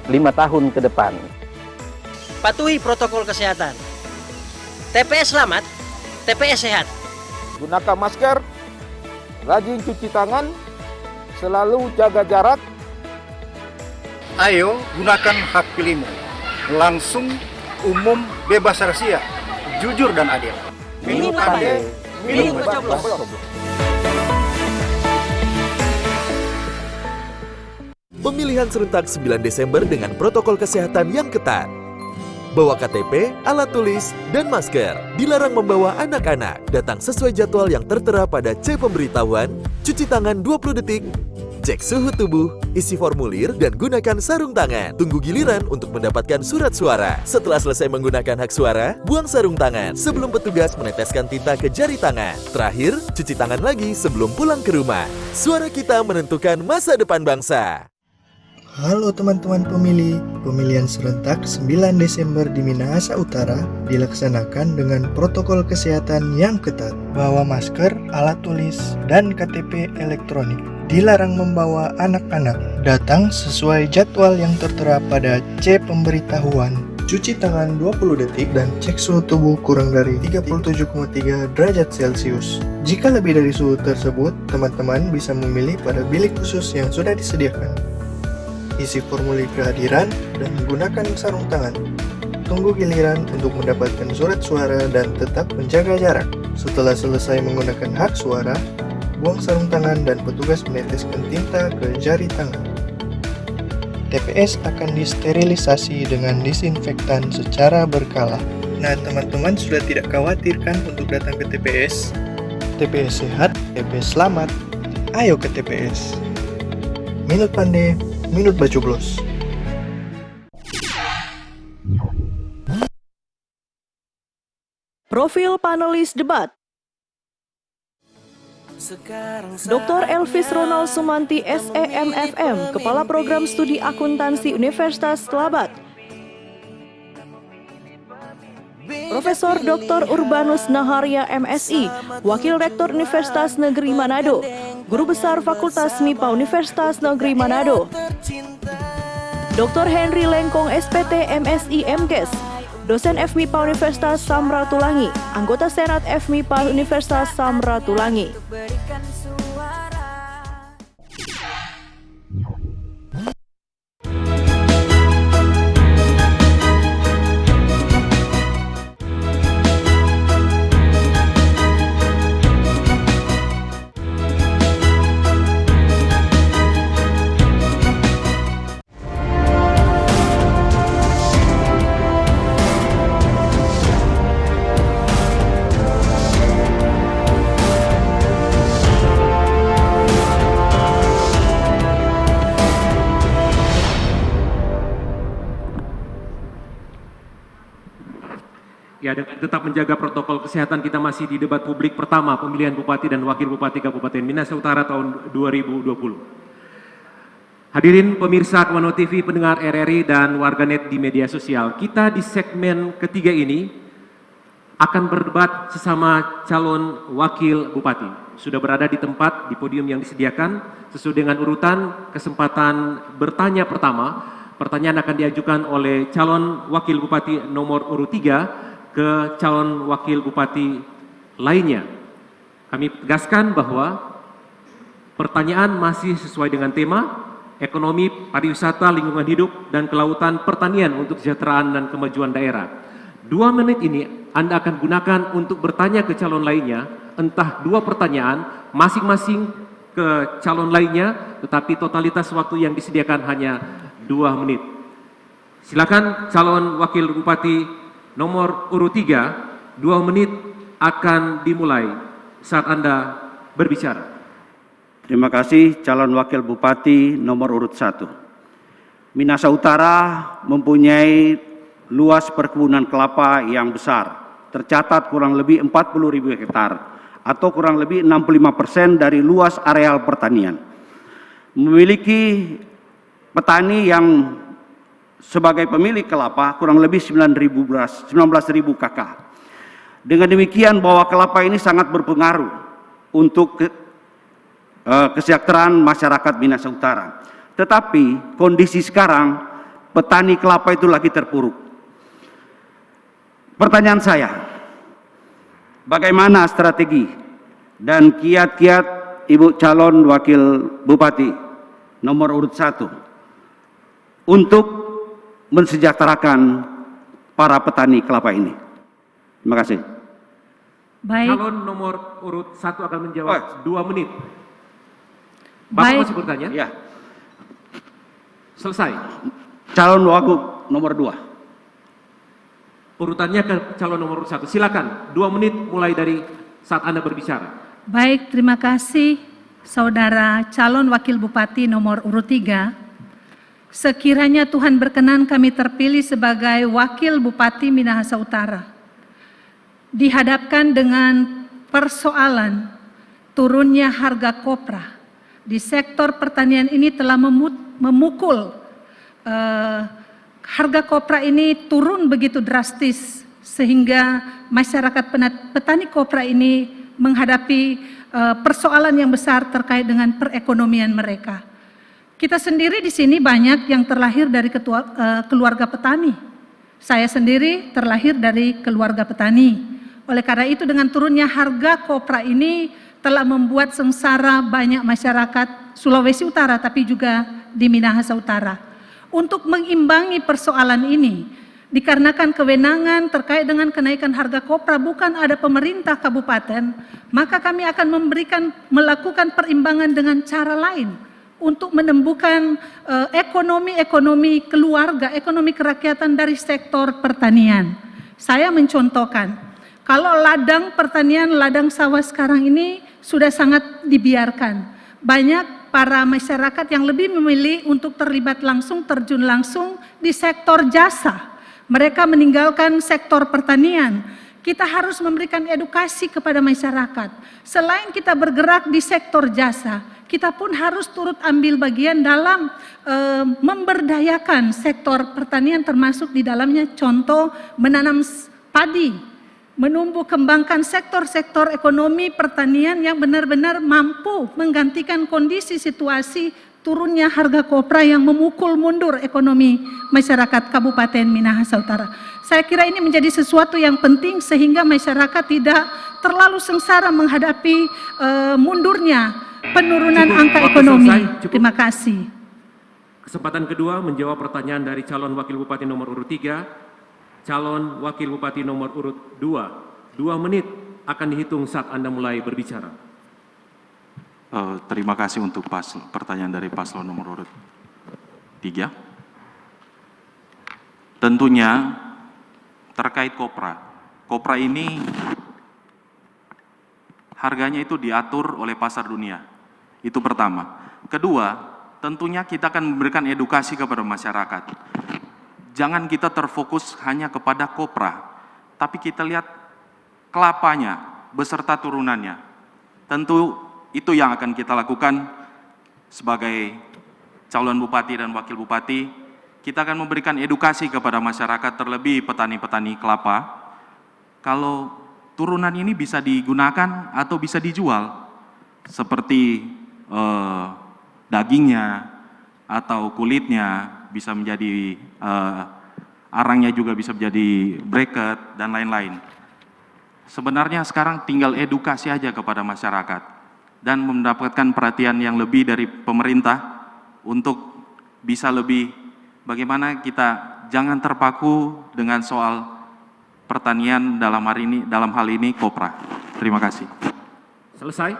Speaker 12: 5 tahun ke depan.
Speaker 13: Patuhi protokol kesehatan. TPS selamat, TPS sehat.
Speaker 14: Gunakan masker, rajin cuci tangan, selalu jaga jarak.
Speaker 15: Ayo gunakan hak pilihmu. Langsung, umum, bebas rahasia, jujur dan adil.
Speaker 14: Milih pandai, milih mencoblos.
Speaker 17: Pemilihan serentak 9 Desember dengan protokol kesehatan yang ketat. Bawa KTP, alat tulis, dan masker. Dilarang membawa anak-anak. Datang sesuai jadwal yang tertera pada C pemberitahuan, cuci tangan 20 detik, cek suhu tubuh, isi formulir, dan gunakan sarung tangan. Tunggu giliran untuk mendapatkan surat suara. Setelah selesai menggunakan hak suara, buang sarung tangan sebelum petugas meneteskan tinta ke jari tangan. Terakhir, cuci tangan lagi sebelum pulang ke rumah. Suara kita menentukan masa depan bangsa.
Speaker 16: Halo teman-teman pemilih, pemilihan serentak 9 Desember di Minahasa Utara dilaksanakan dengan protokol kesehatan yang ketat. Bawa masker, alat tulis, dan KTP elektronik. Dilarang membawa anak-anak. Datang sesuai jadwal yang tertera pada C pemberitahuan. Cuci tangan 20 detik dan cek suhu tubuh kurang dari 37,3 derajat Celcius. Jika lebih dari suhu tersebut, teman-teman bisa memilih pada bilik khusus yang sudah disediakan. Isi formulir kehadiran dan gunakan sarung tangan. Tunggu giliran untuk mendapatkan surat suara dan tetap menjaga jarak. Setelah selesai menggunakan hak suara, buang sarung tangan dan petugas meneteskan tinta ke jari tangan. TPS akan disterilisasi dengan disinfektan secara berkala. Nah, teman-teman sudah tidak khawatir kan untuk datang ke TPS? TPS sehat, TPS selamat. Ayo ke TPS. Minut pandai, minut bacoblos.
Speaker 2: Profil panelis debat. Dr. Elvis Ronald Sumanti SEMFM, Kepala Program Studi Akuntansi Universitas Kelabat. Profesor Dr. Urbanus Naharia MSI, Wakil Rektor Universitas Negeri Manado. Guru Besar Fakultas MIPA Universitas Negeri Manado. Dr. Henry Lengkong SPT MSI MKes, Dosen FMIPA Universitas Samratulangi, Anggota Senat FMIPA Universitas Samratulangi.
Speaker 5: Ya, dengan tetap menjaga protokol kesehatan, kita masih di debat publik pertama pemilihan Bupati dan Wakil Bupati Kabupaten Minahasa Utara tahun 2020. Hadirin pemirsa Akmano TV, pendengar RRI dan warganet di media sosial, kita di segmen ketiga ini akan berdebat sesama calon Wakil Bupati. Sudah berada di tempat, di podium yang disediakan, sesuai dengan urutan kesempatan bertanya pertama. Pertanyaan akan diajukan oleh calon Wakil Bupati nomor urut 3 ke calon Wakil Bupati lainnya. Kami tegaskan bahwa pertanyaan masih sesuai dengan tema ekonomi, pariwisata, lingkungan hidup, dan kelautan pertanian untuk kesejahteraan dan kemajuan daerah. 2 menit ini Anda akan gunakan untuk bertanya ke calon lainnya, entah 2 pertanyaan masing-masing ke calon lainnya, tetapi totalitas waktu yang disediakan hanya 2 menit. Silakan calon Wakil Bupati nomor urut 3, 2 menit akan dimulai saat Anda berbicara.
Speaker 10: Terima kasih calon Wakil Bupati nomor urut 1. Minahasa Utara mempunyai luas perkebunan kelapa yang besar, tercatat kurang lebih 40.000 hektar atau kurang lebih 65% dari luas areal pertanian. Memiliki petani yang sebagai pemilik kelapa kurang lebih 19.000 kakak. Dengan demikian bahwa kelapa ini sangat berpengaruh untuk kesejahteraan masyarakat Minahasa Utara. Tetapi kondisi sekarang petani kelapa itu lagi terpuruk. Pertanyaan saya, bagaimana strategi dan kiat-kiat Ibu calon Wakil Bupati nomor urut 1 untuk mensejahterakan para petani kelapa ini? Terima kasih.
Speaker 3: Baik.
Speaker 5: Calon nomor urut 1 akan menjawab 2 menit. Bapak
Speaker 3: Baik.
Speaker 5: masih bertanya?
Speaker 10: Ya.
Speaker 5: Selesai.
Speaker 10: Calon Wagub nomor 2.
Speaker 5: Urutannya ke calon nomor urut 1. Silakan, 2 menit mulai dari saat Anda berbicara.
Speaker 7: Baik, terima kasih Saudara calon Wakil Bupati nomor urut 3. Sekiranya Tuhan berkenan kami terpilih sebagai Wakil Bupati Minahasa Utara, dihadapkan dengan persoalan turunnya harga kopra di sektor pertanian ini telah memukul harga kopra ini turun begitu drastis sehingga masyarakat petani kopra ini menghadapi persoalan yang besar terkait dengan perekonomian mereka. Kita sendiri di sini banyak yang terlahir dari keluarga petani. Saya sendiri terlahir dari keluarga petani. Oleh karena itu dengan turunnya harga kopra ini telah membuat sengsara banyak masyarakat Sulawesi Utara tapi juga di Minahasa Utara. Untuk mengimbangi persoalan ini, dikarenakan kewenangan terkait dengan kenaikan harga kopra bukan ada pemerintah kabupaten, maka kami akan melakukan perimbangan dengan cara lain untuk menemukan ekonomi keluarga, ekonomi kerakyatan dari sektor pertanian. Saya mencontohkan, kalau ladang pertanian, ladang sawah sekarang ini sudah sangat dibiarkan. Banyak para masyarakat yang lebih memilih untuk terlibat langsung, terjun langsung di sektor jasa. Mereka meninggalkan sektor pertanian. Kita harus memberikan edukasi kepada masyarakat. Selain kita bergerak di sektor jasa, kita pun harus turut ambil bagian dalam memberdayakan sektor pertanian, termasuk di dalamnya contoh menanam padi, menumbuh kembangkan sektor-sektor ekonomi pertanian yang benar-benar mampu menggantikan kondisi situasi turunnya harga kopra yang memukul mundur ekonomi masyarakat Kabupaten Minahasa Utara. Saya kira ini menjadi sesuatu yang penting sehingga masyarakat tidak terlalu sengsara menghadapi mundurnya penurunan angka ekonomi. Terima kasih.
Speaker 5: Kesempatan kedua menjawab pertanyaan dari calon Wakil Bupati nomor urut 3, calon Wakil Bupati nomor urut 2. 2 menit akan dihitung saat Anda mulai berbicara.
Speaker 18: Terima kasih untuk pertanyaan dari paslon nomor urut 3. Tentunya terkait kopra. Kopra ini harganya itu diatur oleh pasar dunia. Itu pertama. Kedua, tentunya kita akan memberikan edukasi kepada masyarakat. Jangan kita terfokus hanya kepada kopra, tapi kita lihat kelapanya beserta turunannya. Tentu itu yang akan kita lakukan sebagai calon bupati dan wakil bupati. Kita akan memberikan edukasi kepada masyarakat, terlebih petani-petani kelapa. Kalau turunan ini bisa digunakan atau bisa dijual, seperti dagingnya atau kulitnya bisa menjadi arangnya juga bisa menjadi bracket dan lain-lain. Sebenarnya sekarang tinggal edukasi aja kepada masyarakat dan mendapatkan perhatian yang lebih dari pemerintah untuk bisa lebih bagaimana kita jangan terpaku dengan soal pertanian dalam hal ini kopra. Terima kasih.
Speaker 5: Selesai?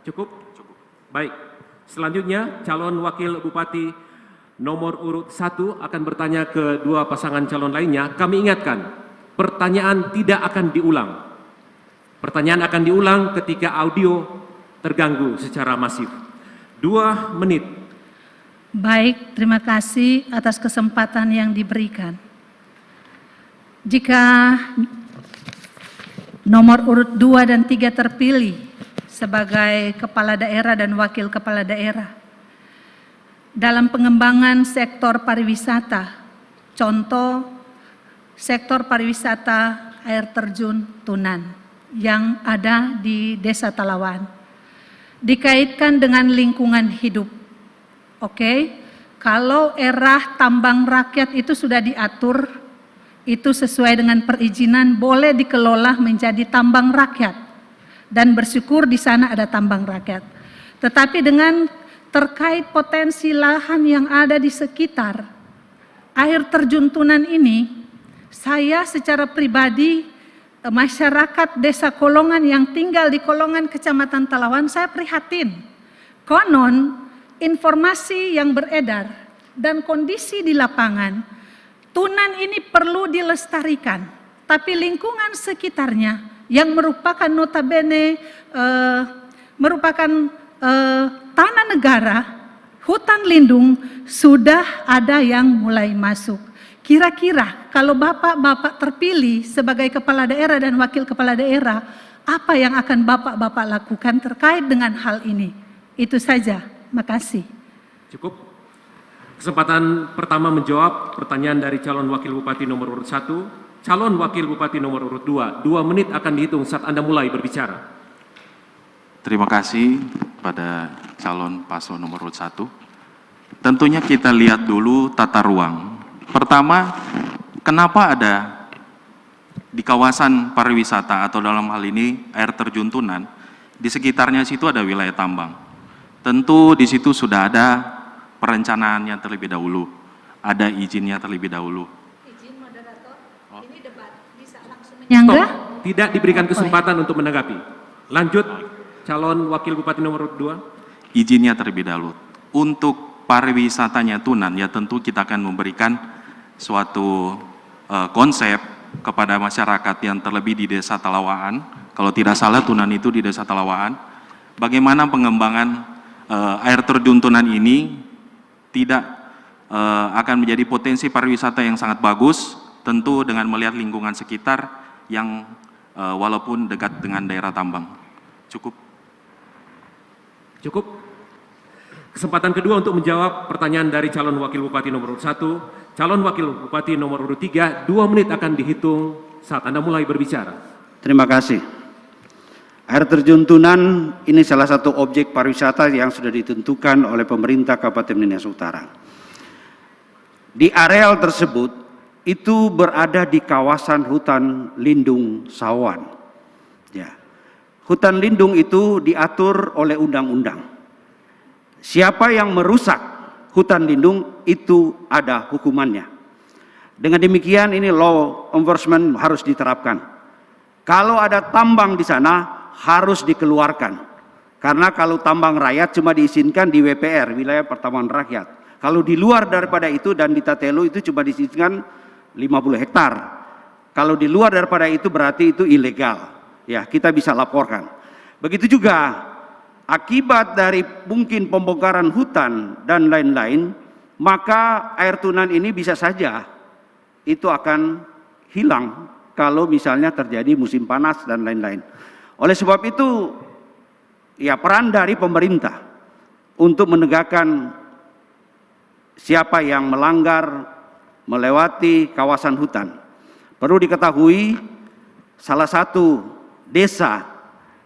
Speaker 5: Cukup? Cukup. Baik. Selanjutnya calon wakil bupati nomor urut 1 akan bertanya ke dua pasangan calon lainnya. Kami ingatkan, pertanyaan tidak akan diulang. Pertanyaan akan diulang ketika audio terganggu secara masif. 2 menit.
Speaker 7: Baik, terima kasih atas kesempatan yang diberikan. Jika nomor urut 2 dan 3 terpilih sebagai kepala daerah dan wakil kepala daerah dalam pengembangan sektor pariwisata, contoh sektor pariwisata air terjun Tunan yang ada di Desa Talawan, dikaitkan dengan lingkungan hidup. Oke, kalau era tambang rakyat itu sudah diatur, itu sesuai dengan perizinan boleh dikelola menjadi tambang rakyat dan bersyukur di sana ada tambang rakyat. Tetapi dengan terkait potensi lahan yang ada di sekitar air terjun Tunan ini, saya secara pribadi masyarakat Desa Kolongan yang tinggal di Kolongan Kecamatan Talawan, saya prihatin. Konon informasi yang beredar dan kondisi di lapangan, Tunan ini perlu dilestarikan, tapi lingkungan sekitarnya yang merupakan notabene merupakan tanah negara, hutan lindung sudah ada yang mulai masuk. Kira-kira kalau bapak-bapak terpilih sebagai kepala daerah dan wakil kepala daerah, apa yang akan bapak-bapak lakukan terkait dengan hal ini? Itu saja, makasih.
Speaker 5: Cukup. Kesempatan pertama menjawab pertanyaan dari calon wakil bupati nomor urut 1, calon wakil bupati nomor urut 2. 2 menit akan dihitung saat Anda mulai berbicara.
Speaker 18: Terima kasih pada calon paslon nomor urut 1. Tentunya kita lihat dulu tata ruang. Pertama, kenapa ada di kawasan pariwisata atau dalam hal ini air terjun Tunan, di sekitarnya situ ada wilayah tambang. Tentu di situ sudah ada perencanaannya terlebih dahulu, ada izinnya terlebih dahulu.
Speaker 7: Izin moderator, ini debat, bisa langsung menyangga?
Speaker 5: Stop. Tidak diberikan kesempatan untuk menanggapi. Lanjut, calon wakil bupati nomor 2.
Speaker 18: Izinnya terlebih dahulu. Untuk pariwisatanya Tunan, ya tentu kita akan memberikan suatu konsep kepada masyarakat yang terlebih di Desa Talawaan. Kalau tidak salah Tunan itu di Desa Talawaan. Bagaimana pengembangan air terjun Tunan ini tidak akan menjadi potensi pariwisata yang sangat bagus, tentu dengan melihat lingkungan sekitar yang walaupun dekat dengan daerah tambang. Cukup.
Speaker 5: Cukup. Kesempatan kedua untuk menjawab pertanyaan dari calon wakil bupati nomor urut 1. Calon wakil bupati nomor urut 3, 2 menit akan dihitung saat Anda mulai berbicara.
Speaker 10: Terima kasih. Air terjun Tunan ini salah satu objek pariwisata yang sudah ditentukan oleh pemerintah Kabupaten Minahasa Utara. Di areal tersebut itu berada di kawasan hutan lindung Sawan. Ya. Hutan lindung itu diatur oleh undang-undang. Siapa yang merusak hutan lindung itu ada hukumannya. Dengan demikian ini law enforcement harus diterapkan. Kalau ada tambang di sana harus dikeluarkan. Karena kalau tambang rakyat cuma diizinkan di WPR, wilayah pertambangan rakyat. Kalau di luar daripada itu dan di Tatelo itu cuma diizinkan 50 hektar. Kalau di luar daripada itu berarti itu ilegal. Ya, kita bisa laporkan. Begitu juga akibat dari mungkin pembongkaran hutan dan lain-lain, maka air Tunan ini bisa saja itu akan hilang kalau misalnya terjadi musim panas dan lain-lain. Oleh sebab itu, ya peran dari pemerintah untuk menegakkan siapa yang melanggar melewati kawasan hutan. Perlu diketahui, salah satu desa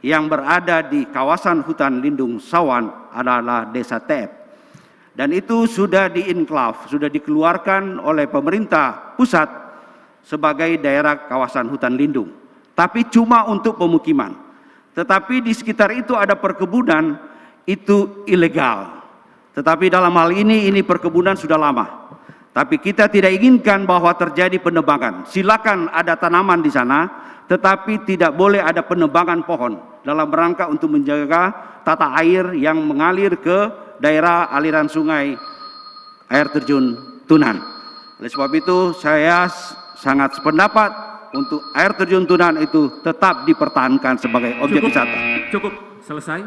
Speaker 10: yang berada di kawasan hutan lindung Sawan adalah Desa Tep. Dan itu sudah di-enklave, sudah dikeluarkan oleh pemerintah pusat sebagai daerah kawasan hutan lindung. Tapi cuma untuk pemukiman. Tetapi di sekitar itu ada perkebunan, itu ilegal. Tetapi dalam hal ini perkebunan sudah lama. Tapi kita tidak inginkan bahwa terjadi penebangan. Silakan ada tanaman di sana, tetapi tidak boleh ada penebangan pohon dalam rangka untuk menjaga tata air yang mengalir ke daerah aliran sungai air terjun Tunan. Oleh sebab itu saya sangat sependapat untuk air terjun Tunan itu tetap dipertahankan sebagai objek wisata.
Speaker 5: Cukup, selesai.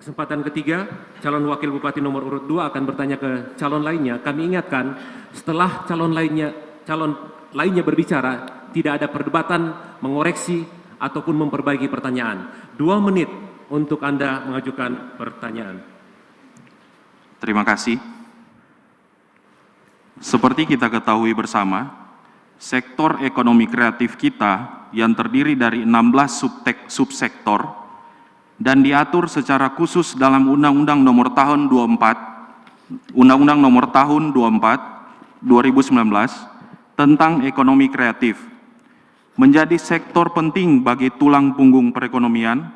Speaker 5: Kesempatan ketiga, calon wakil bupati nomor urut 2 akan bertanya ke calon lainnya. Kami ingatkan, setelah calon lainnya berbicara, tidak ada perdebatan, mengoreksi, ataupun memperbaiki pertanyaan. 2 menit untuk Anda mengajukan pertanyaan.
Speaker 18: Terima kasih. Seperti kita ketahui bersama, sektor ekonomi kreatif kita yang terdiri dari 16 subsektor dan diatur secara khusus dalam Undang-Undang Nomor Tahun 2019 tentang ekonomi kreatif, menjadi sektor penting bagi tulang punggung perekonomian.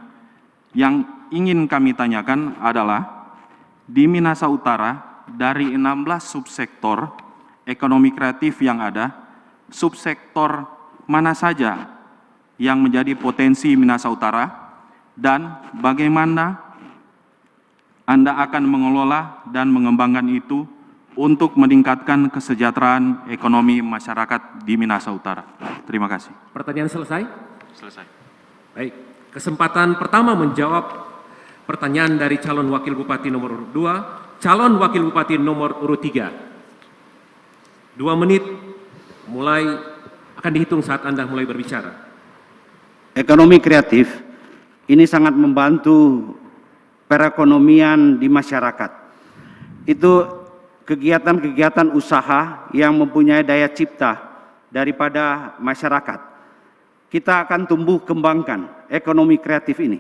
Speaker 18: Yang ingin kami tanyakan adalah, di Minahasa Utara, dari 16 subsektor ekonomi kreatif yang ada, subsektor mana saja yang menjadi potensi Minahasa Utara, dan bagaimana Anda akan mengelola dan mengembangkan itu untuk meningkatkan kesejahteraan ekonomi masyarakat di Minahasa Utara. Terima kasih.
Speaker 5: Pertanyaan selesai?
Speaker 18: Selesai.
Speaker 5: Baik, kesempatan pertama menjawab pertanyaan dari calon wakil bupati nomor urut 2, calon wakil bupati nomor urut 3. 2 menit akan dihitung saat Anda mulai berbicara.
Speaker 10: Ekonomi kreatif ini sangat membantu perekonomian di masyarakat. Itu kegiatan-kegiatan usaha yang mempunyai daya cipta daripada masyarakat. Kita akan tumbuh kembangkan ekonomi kreatif ini.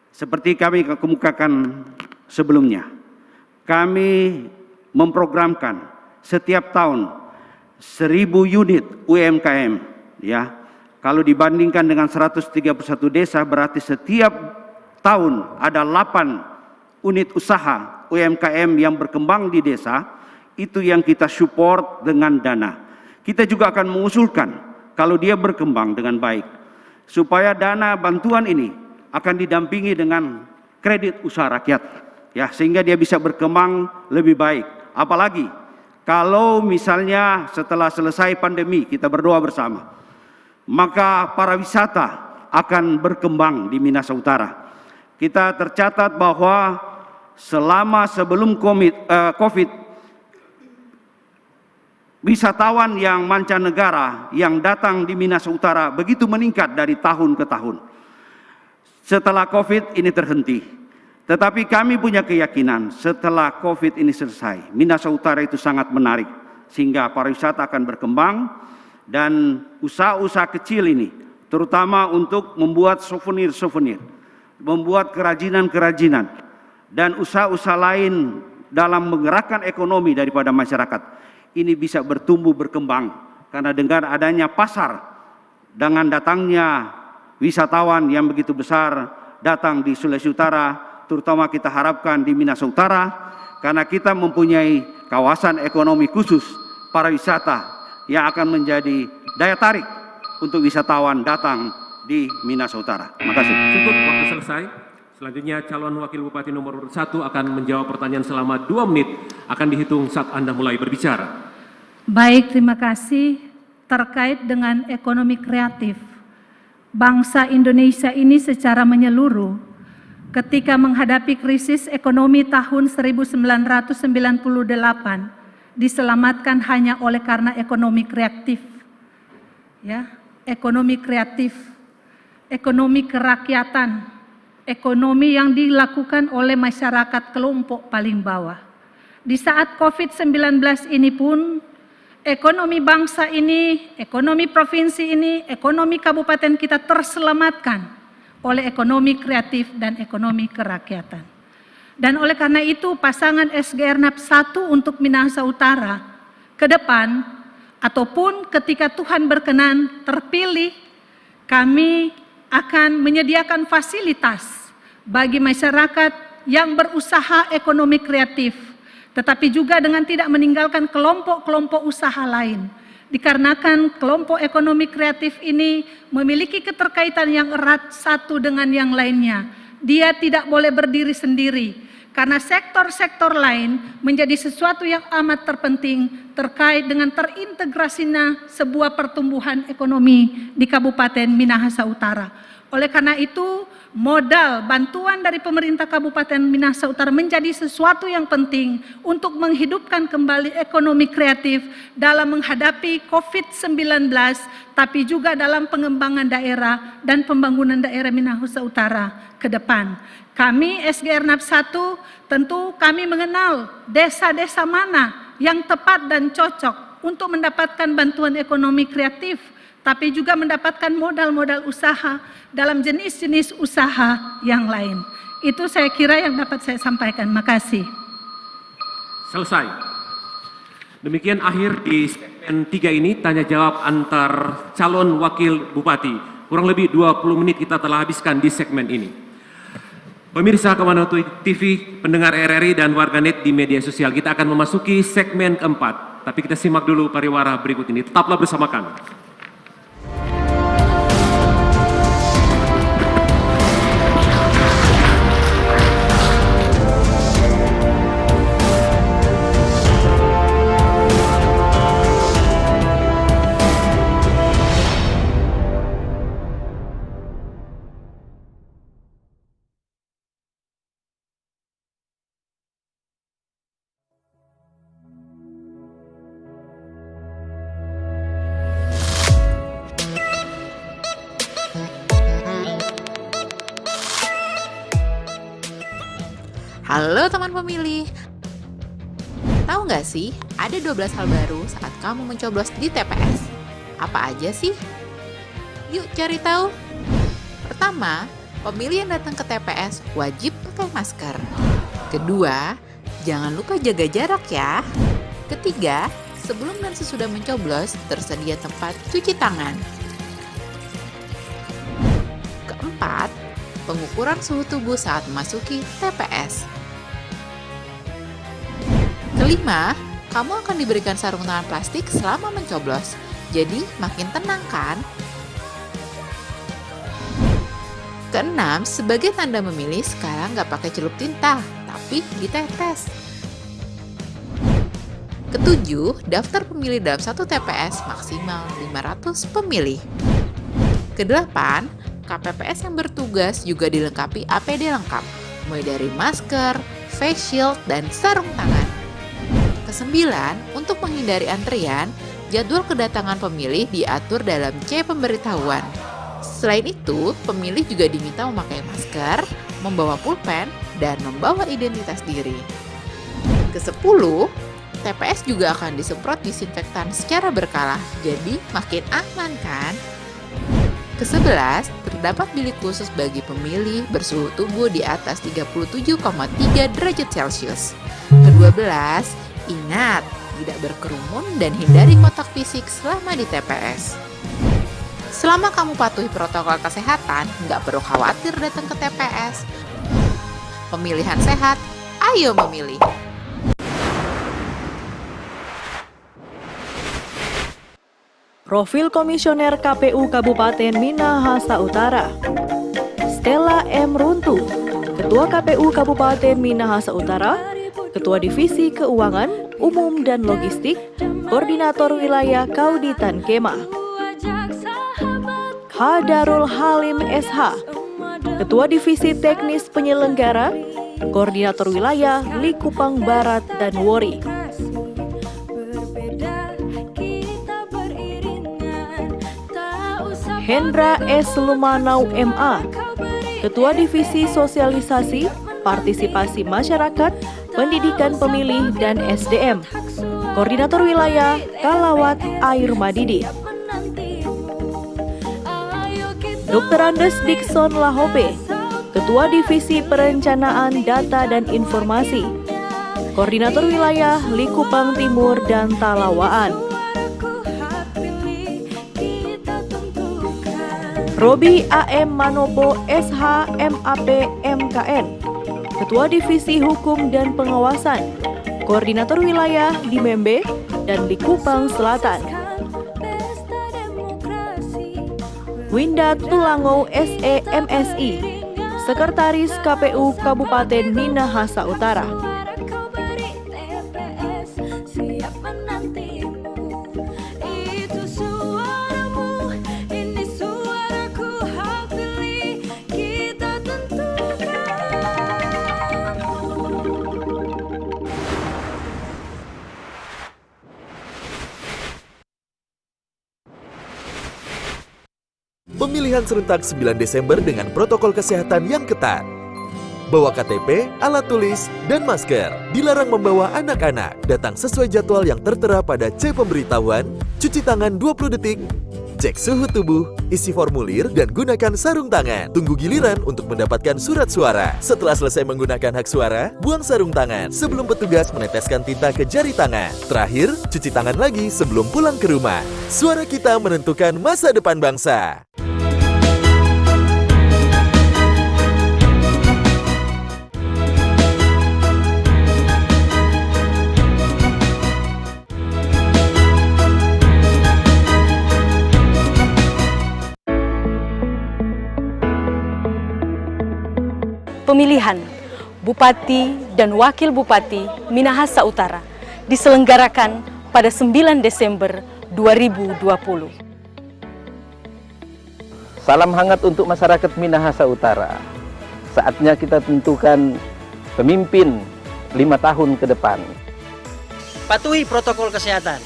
Speaker 10: Seperti kami kemukakan sebelumnya, kami memprogramkan setiap tahun 1000 unit UMKM, ya. Kalau dibandingkan dengan 131 desa, berarti setiap tahun ada 8 unit usaha UMKM yang berkembang di desa. Itu yang kita support dengan dana. Kita juga akan mengusulkan kalau dia berkembang dengan baik, supaya dana bantuan ini akan didampingi dengan kredit usaha rakyat, ya, sehingga dia bisa berkembang lebih baik. Apalagi kalau misalnya setelah selesai pandemi, kita berdoa bersama, maka para wisata akan berkembang di Minahasa Utara. Kita tercatat bahwa sebelum COVID, wisatawan yang mancanegara yang datang di Minahasa Utara begitu meningkat dari tahun ke tahun. Setelah COVID ini terhenti. Tetapi kami punya keyakinan setelah COVID ini selesai, Minahasa Utara itu sangat menarik. Sehingga pariwisata akan berkembang dan usaha-usaha kecil ini, terutama untuk membuat souvenir-souvenir, membuat kerajinan-kerajinan, dan usaha-usaha lain dalam menggerakkan ekonomi daripada masyarakat. Ini bisa bertumbuh berkembang karena dengan adanya pasar, dengan datangnya wisatawan yang begitu besar datang di Sulawesi Utara, terutama kita harapkan di Minahasa Utara, karena kita mempunyai kawasan ekonomi khusus pariwisata yang akan menjadi daya tarik untuk wisatawan datang di Minahasa Utara. Terima kasih.
Speaker 5: Cukup, waktu selesai. Selanjutnya calon wakil bupati nomor urut 1 akan menjawab pertanyaan selama 2 menit, akan dihitung saat Anda mulai berbicara.
Speaker 7: Baik, terima kasih. Terkait dengan ekonomi kreatif, bangsa Indonesia ini secara menyeluruh ketika menghadapi krisis ekonomi tahun 1998 diselamatkan hanya oleh karena ekonomi kreatif. Ya, ekonomi kreatif, ekonomi kerakyatan, ekonomi yang dilakukan oleh masyarakat kelompok paling bawah. Di saat COVID-19 ini pun, ekonomi bangsa ini, ekonomi provinsi ini, ekonomi kabupaten kita terselamatkan oleh ekonomi kreatif dan ekonomi kerakyatan. Dan oleh karena itu pasangan SGRNAP 1 untuk Minahasa Utara ke depan ataupun ketika Tuhan berkenan terpilih, kami akan menyediakan fasilitas bagi masyarakat yang berusaha ekonomi kreatif, tetapi juga dengan tidak meninggalkan kelompok-kelompok usaha lain. Dikarenakan kelompok ekonomi kreatif ini memiliki keterkaitan yang erat satu dengan yang lainnya. Dia tidak boleh berdiri sendiri, karena sektor-sektor lain menjadi sesuatu yang amat terpenting terkait dengan terintegrasinya sebuah pertumbuhan ekonomi di Kabupaten Minahasa Utara. Oleh karena itu, modal bantuan dari pemerintah Kabupaten Minahasa Utara menjadi sesuatu yang penting untuk menghidupkan kembali ekonomi kreatif dalam menghadapi COVID-19, tapi juga dalam pengembangan daerah dan pembangunan daerah Minahasa Utara ke depan. Kami SGRNAP 1 tentu kami mengenal desa-desa mana yang tepat dan cocok untuk mendapatkan bantuan ekonomi kreatif, tapi juga mendapatkan modal-modal usaha dalam jenis-jenis usaha yang lain. Itu saya kira yang dapat saya sampaikan. Makasih.
Speaker 5: Selesai. Demikian akhir di segmen 3 ini, tanya jawab antar calon wakil bupati. Kurang lebih 20 menit kita telah habiskan di segmen ini. Pemirsa Kawanatu TV, pendengar RRI dan warganet di media sosial, kita akan memasuki segmen keempat. Tapi kita simak dulu pariwara berikut ini. Tetaplah bersama kami.
Speaker 19: Halo teman pemilih, tahu nggak sih ada 12 hal baru saat kamu mencoblos di TPS? Apa aja sih? Yuk cari tahu. Pertama, pemilih yang datang ke TPS wajib pakai masker. Kedua, jangan lupa jaga jarak ya. Ketiga, sebelum dan sesudah mencoblos tersedia tempat cuci tangan. Keempat, pengukuran suhu tubuh saat memasuki TPS. Kelima, kamu akan diberikan sarung tangan plastik selama mencoblos, jadi makin tenang kan? Keenam, sebagai tanda memilih sekarang nggak pakai celup tinta, tapi ditetes. Ketujuh, daftar pemilih dalam satu TPS maksimal 500 pemilih. Kedelapan, KPPS yang bertugas juga dilengkapi APD lengkap, mulai dari masker, face shield, dan sarung tangan. Kesembilan, untuk menghindari antrian, jadwal kedatangan pemilih diatur dalam C pemberitahuan. Selain itu, pemilih juga diminta memakai masker, membawa pulpen, dan membawa identitas diri. Kesepuluh, TPS juga akan disemprot disinfektan secara berkala, jadi makin aman kan? Ke-11, terdapat bilik khusus bagi pemilih bersuhu tubuh di atas 37,3 derajat Celcius. Ke-12, ingat, tidak berkerumun dan hindari kontak fisik selama di TPS. Selama kamu patuhi protokol kesehatan, nggak perlu khawatir datang ke TPS. Pemilihan sehat, ayo memilih.
Speaker 2: Profil Komisioner KPU Kabupaten Minahasa Utara. Stella M. Runtu, Ketua KPU Kabupaten Minahasa Utara, Ketua Divisi Keuangan, Umum dan Logistik, Koordinator Wilayah Kauditan Kema. Hadarul Halim SH, Ketua Divisi Teknis Penyelenggara, Koordinator Wilayah Likupang Barat dan Wori. Hendra S. Lumanau MA, Ketua Divisi Sosialisasi, Partisipasi Masyarakat, Pendidikan Pemilih dan SDM, Koordinator Wilayah Kalawat Air Madidi. Dr. Andes Dikson Lahope, Ketua Divisi Perencanaan Data dan Informasi, Koordinator Wilayah Likupang Timur dan Talawaan. Robi AM Manopo SH MAP MKN, Ketua Divisi Hukum dan Pengawasan, Koordinator Wilayah di Membe dan Likupang Selatan. Winda Tulango SE MSI, Sekretaris KPU Kabupaten Minahasa Utara.
Speaker 17: Pemilihan serentak 9 Desember dengan protokol kesehatan yang ketat. Bawa KTP, alat tulis, dan masker. Dilarang membawa anak-anak. Datang sesuai jadwal yang tertera pada C pemberitahuan. Cuci tangan 20 detik. Cek suhu tubuh, isi formulir, dan gunakan sarung tangan. Tunggu giliran untuk mendapatkan surat suara. Setelah selesai menggunakan hak suara, buang sarung tangan sebelum petugas meneteskan tinta ke jari tangan. Terakhir, cuci tangan lagi sebelum pulang ke rumah. Suara kita menentukan masa depan bangsa.
Speaker 4: Pemilihan Bupati dan Wakil Bupati Minahasa Utara diselenggarakan pada 9 Desember 2020.
Speaker 12: Salam hangat untuk masyarakat Minahasa Utara. Saatnya kita tentukan pemimpin 5 tahun ke depan.
Speaker 13: Patuhi protokol kesehatan.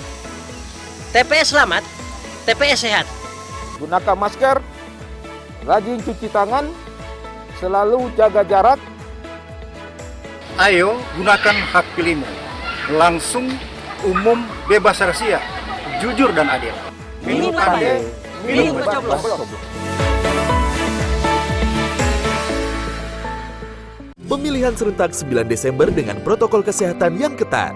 Speaker 13: TPS selamat, TPS sehat.
Speaker 14: Gunakan masker, rajin cuci tangan, selalu jaga jarak.
Speaker 15: Ayo gunakan hak pilihmu. Langsung, umum, bebas rahasia, jujur dan adil.
Speaker 14: Milih pandai, milih mencoblos.
Speaker 17: Pemilihan serentak 9 Desember dengan protokol kesehatan yang ketat.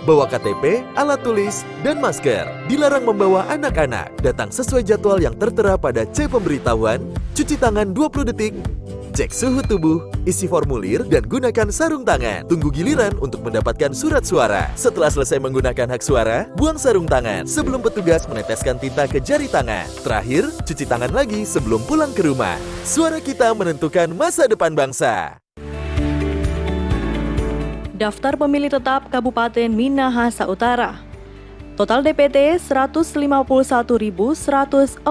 Speaker 17: Bawa KTP, alat tulis, dan masker. Dilarang membawa anak-anak. Datang sesuai jadwal yang tertera pada C pemberitahuan. Cuci tangan 20 detik. Cek suhu tubuh, isi formulir, dan gunakan sarung tangan. Tunggu giliran untuk mendapatkan surat suara. Setelah selesai menggunakan hak suara, buang sarung tangan sebelum petugas meneteskan tinta ke jari tangan. Terakhir, cuci tangan lagi sebelum pulang ke rumah. Suara kita menentukan masa depan bangsa.
Speaker 2: Daftar Pemilih Tetap Kabupaten Minahasa Utara. Total DPT 151.147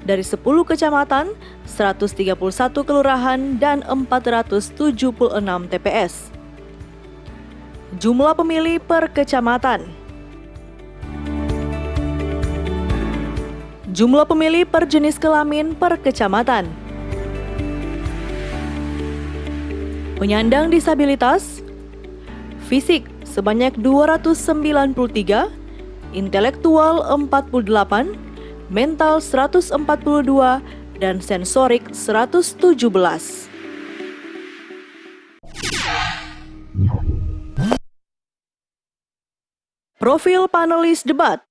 Speaker 2: dari 10 kecamatan, 131 kelurahan, dan 476 TPS. Jumlah pemilih per kecamatan. Jumlah pemilih per jenis kelamin per kecamatan. Penyandang disabilitas, fisik sebanyak 293, intelektual 48, mental 142, dan sensorik 117. Profil panelis debat.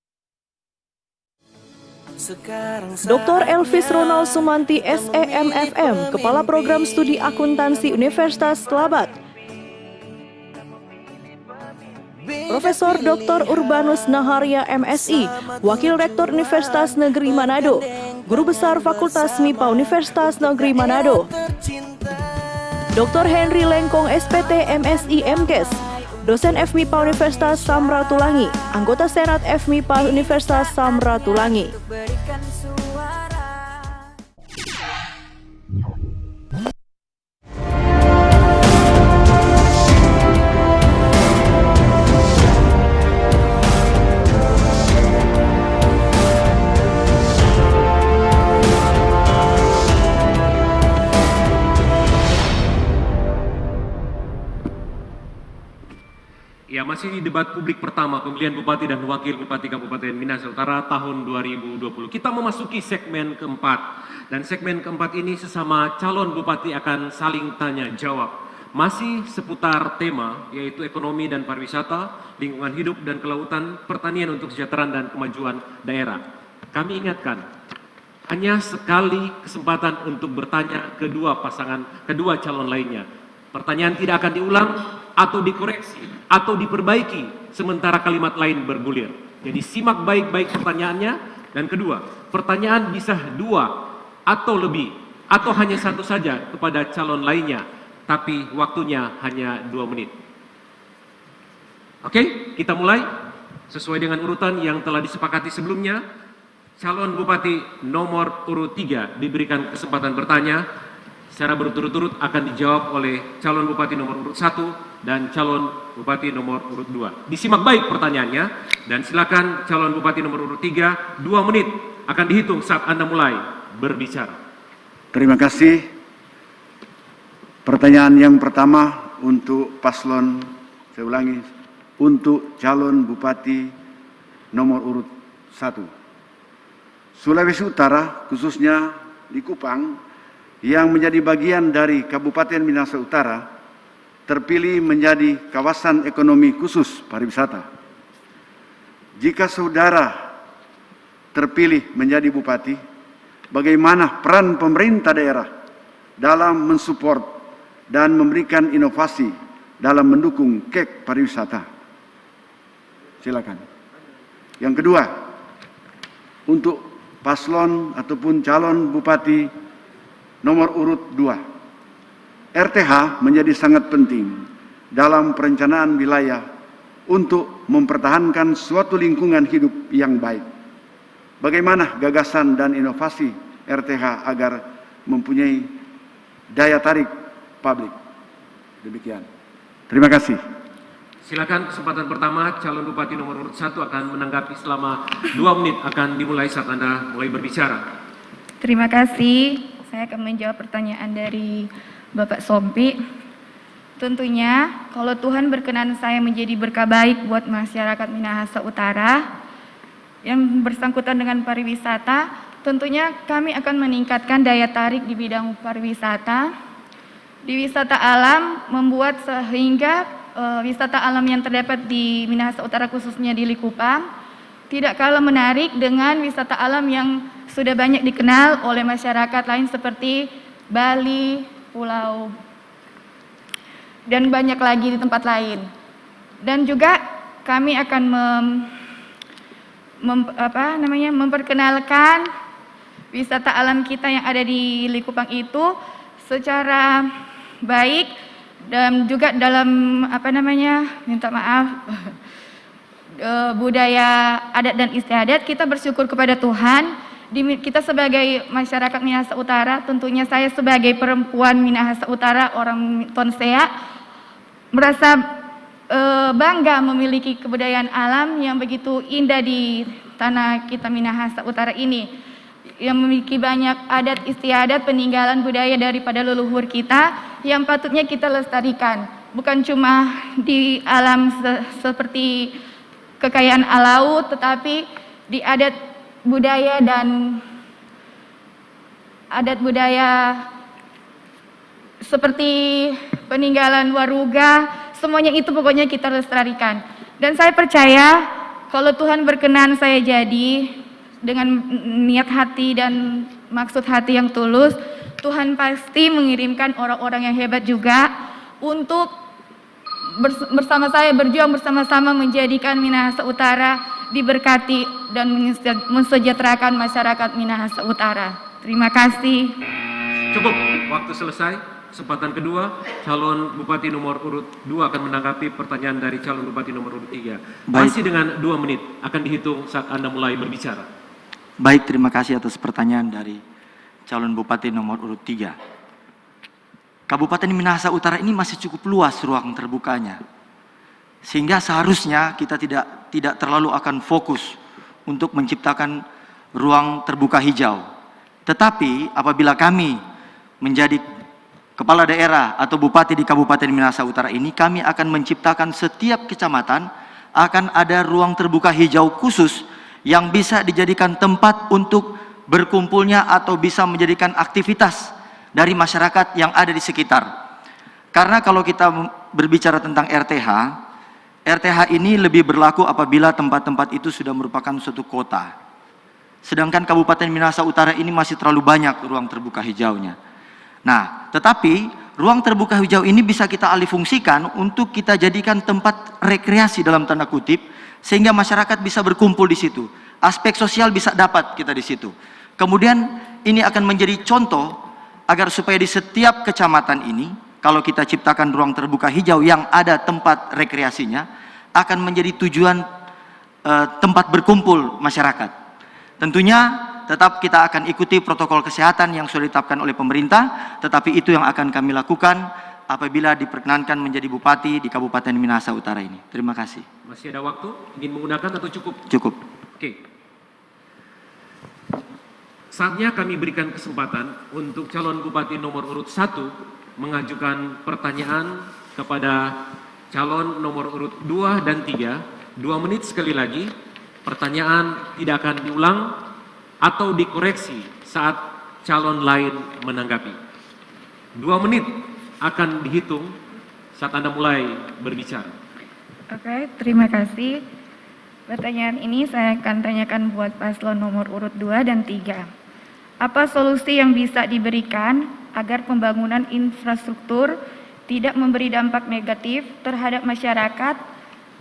Speaker 2: Dr. Elvis Ronald Sumanti SEMFM, Kepala Program Studi Akuntansi Universitas Kelabat. Profesor Dr. Urbanus Naharia MSI, Wakil Rektor Universitas Negeri Manado. Guru Besar Fakultas MIPA Universitas Negeri Manado. Dr. Henry Lengkong SPT MSI MKes, Dosen FMIPA Universitas Samratulangi, Anggota Senat FMIPA Universitas Samratulangi.
Speaker 5: masih di debat publik pertama pemilihan Bupati dan Wakil Bupati Kabupaten Minahasa Utara tahun 2020. Kita memasuki segmen keempat, dan segmen keempat ini sesama calon Bupati akan saling tanya jawab. Masih seputar tema yaitu ekonomi dan pariwisata, lingkungan hidup dan kelautan, pertanian untuk kesejahteraan dan kemajuan daerah. Kami ingatkan, hanya sekali kesempatan untuk bertanya kedua calon lainnya. Pertanyaan tidak akan diulang atau dikoreksi atau diperbaiki sementara kalimat lain bergulir. Jadi simak baik-baik pertanyaannya. Dan kedua, pertanyaan bisa 2 atau lebih atau hanya satu saja kepada calon lainnya, tapi waktunya hanya 2 menit. Oke, kita mulai sesuai dengan urutan yang telah disepakati sebelumnya. Calon Bupati nomor urut 3 diberikan kesempatan bertanya. Secara berturut-turut akan dijawab oleh calon Bupati nomor urut 1 dan calon Bupati nomor urut 2. Disimak baik pertanyaannya, dan silakan calon Bupati nomor urut 3, 2 menit akan dihitung saat Anda mulai berbicara.
Speaker 9: Terima kasih. Pertanyaan yang pertama untuk paslon, saya ulangi, untuk calon Bupati nomor urut 1. Sulawesi Utara, khususnya di Kupang, yang menjadi bagian dari Kabupaten Minahasa Utara, terpilih menjadi kawasan ekonomi khusus pariwisata. Jika saudara terpilih menjadi bupati, bagaimana peran pemerintah daerah dalam mensupport dan memberikan inovasi dalam mendukung KEK pariwisata? Silakan. Yang kedua, untuk paslon ataupun calon bupati nomor urut 2. RTH menjadi sangat penting dalam perencanaan wilayah untuk mempertahankan suatu lingkungan hidup yang baik. Bagaimana gagasan dan inovasi RTH agar mempunyai daya tarik publik? Demikian. Terima kasih.
Speaker 5: Silakan kesempatan pertama, calon Bupati nomor urut 1 akan menanggapi selama 2 menit, akan dimulai saat Anda mulai berbicara.
Speaker 6: Terima kasih. Saya akan menjawab pertanyaan dari Bapak Sompi. Tentunya kalau Tuhan berkenan saya menjadi berkah baik buat masyarakat Minahasa Utara yang bersangkutan dengan pariwisata, tentunya kami akan meningkatkan daya tarik di bidang pariwisata. Di wisata alam membuat sehingga wisata alam yang terdapat di Minahasa Utara khususnya di Likupang tidak kalah menarik dengan wisata alam yang sudah banyak dikenal oleh masyarakat lain seperti Bali, Pulau, dan banyak lagi di tempat lain. Dan juga kami akan memperkenalkan wisata alam kita yang ada di Likupang itu secara baik, dan juga dalam budaya adat dan istiadat. Kita bersyukur kepada Tuhan. Kita sebagai masyarakat Minahasa Utara, tentunya saya sebagai perempuan Minahasa Utara, orang Tonsea, merasa bangga memiliki kebudayaan alam yang begitu indah di tanah kita Minahasa Utara ini, yang memiliki banyak adat istiadat, peninggalan budaya daripada leluhur kita yang patutnya kita lestarikan. Bukan cuma di alam seperti kekayaan laut, tetapi di adat budaya dan adat budaya seperti peninggalan Waruga, semuanya itu pokoknya kita lestarikan. Dan saya percaya kalau Tuhan berkenan saya jadi dengan niat hati dan maksud hati yang tulus, Tuhan pasti mengirimkan orang-orang yang hebat juga untuk bersama saya berjuang bersama-sama menjadikan Minahasa Utara diberkati dan mensejahterakan masyarakat Minahasa Utara. Terima kasih.
Speaker 5: Cukup, waktu selesai. Kesempatan kedua, calon Bupati nomor urut 2 akan menanggapi pertanyaan dari calon Bupati nomor urut 3. Masih dengan 2 menit, akan dihitung saat Anda mulai berbicara.
Speaker 8: Baik, terima kasih atas pertanyaan dari calon Bupati nomor urut 3. Kabupaten Minahasa Utara ini masih cukup luas ruang terbukanya, sehingga seharusnya kita tidak terlalu akan fokus untuk menciptakan ruang terbuka hijau. Tetapi apabila kami menjadi kepala daerah atau bupati di Kabupaten Minahasa Utara ini, kami akan menciptakan setiap kecamatan akan ada ruang terbuka hijau khusus yang bisa dijadikan tempat untuk berkumpulnya atau bisa menjadikan aktivitas dari masyarakat yang ada di sekitar. Karena kalau kita berbicara tentang RTH ini lebih berlaku apabila tempat-tempat itu sudah merupakan suatu kota. Sedangkan Kabupaten Minahasa Utara ini masih terlalu banyak ruang terbuka hijaunya. Nah, tetapi ruang terbuka hijau ini bisa kita alihfungsikan untuk kita jadikan tempat rekreasi dalam tanda kutip, sehingga masyarakat bisa berkumpul di situ. Aspek sosial bisa dapat kita di situ. Kemudian ini akan menjadi contoh agar supaya di setiap kecamatan ini, kalau kita ciptakan ruang terbuka hijau yang ada tempat rekreasinya, akan menjadi tujuan tempat berkumpul masyarakat. Tentunya tetap kita akan ikuti protokol kesehatan yang sudah ditetapkan oleh pemerintah, tetapi itu yang akan kami lakukan apabila diperkenankan menjadi bupati di Kabupaten Minahasa Utara ini. Terima kasih.
Speaker 5: Masih ada waktu? Ingin menggunakan atau cukup?
Speaker 8: Cukup.
Speaker 5: Oke. Saatnya kami berikan kesempatan untuk calon bupati nomor urut 1 mengajukan pertanyaan kepada calon nomor urut 2 dan 3. 2 menit sekali lagi. Pertanyaan tidak akan diulang atau dikoreksi saat calon lain menanggapi. 2 menit akan dihitung saat Anda mulai berbicara.
Speaker 6: Oke, terima kasih. Pertanyaan ini saya akan tanyakan buat paslon nomor urut 2 dan 3. Apa solusi yang bisa diberikan agar pembangunan infrastruktur tidak memberi dampak negatif terhadap masyarakat,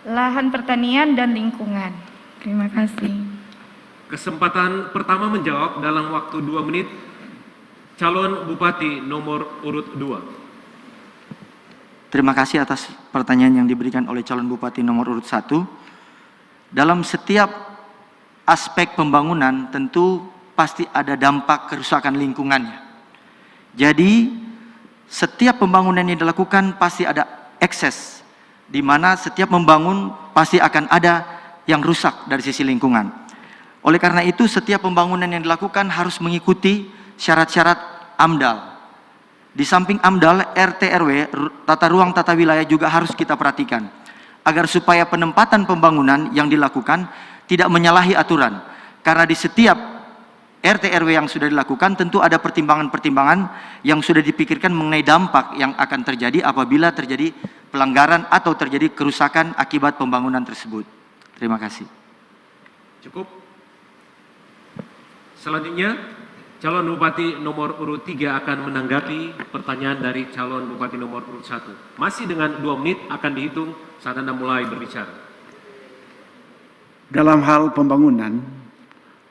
Speaker 6: lahan pertanian, dan lingkungan? Terima kasih.
Speaker 5: Kesempatan pertama menjawab dalam waktu 2 menit, calon bupati nomor urut 2.
Speaker 8: Terima kasih atas pertanyaan yang diberikan oleh calon bupati nomor urut 1. Dalam setiap aspek pembangunan tentu pasti ada dampak kerusakan lingkungannya. Jadi setiap pembangunan yang dilakukan pasti ada ekses, di mana setiap membangun pasti akan ada yang rusak dari sisi lingkungan. Oleh karena itu setiap pembangunan yang dilakukan harus mengikuti syarat-syarat AMDAL. Di samping AMDAL, RT RW, tata ruang tata wilayah juga harus kita perhatikan agar supaya penempatan pembangunan yang dilakukan tidak menyalahi aturan. Karena di setiap RT RW yang sudah dilakukan tentu ada pertimbangan-pertimbangan yang sudah dipikirkan mengenai dampak yang akan terjadi apabila terjadi pelanggaran atau terjadi kerusakan akibat pembangunan tersebut. Terima kasih.
Speaker 5: Cukup. Selanjutnya, calon bupati nomor urut 3 akan menanggapi pertanyaan dari calon bupati nomor urut 1. Masih dengan 2 menit akan dihitung saat Anda mulai berbicara.
Speaker 9: Dalam hal pembangunan,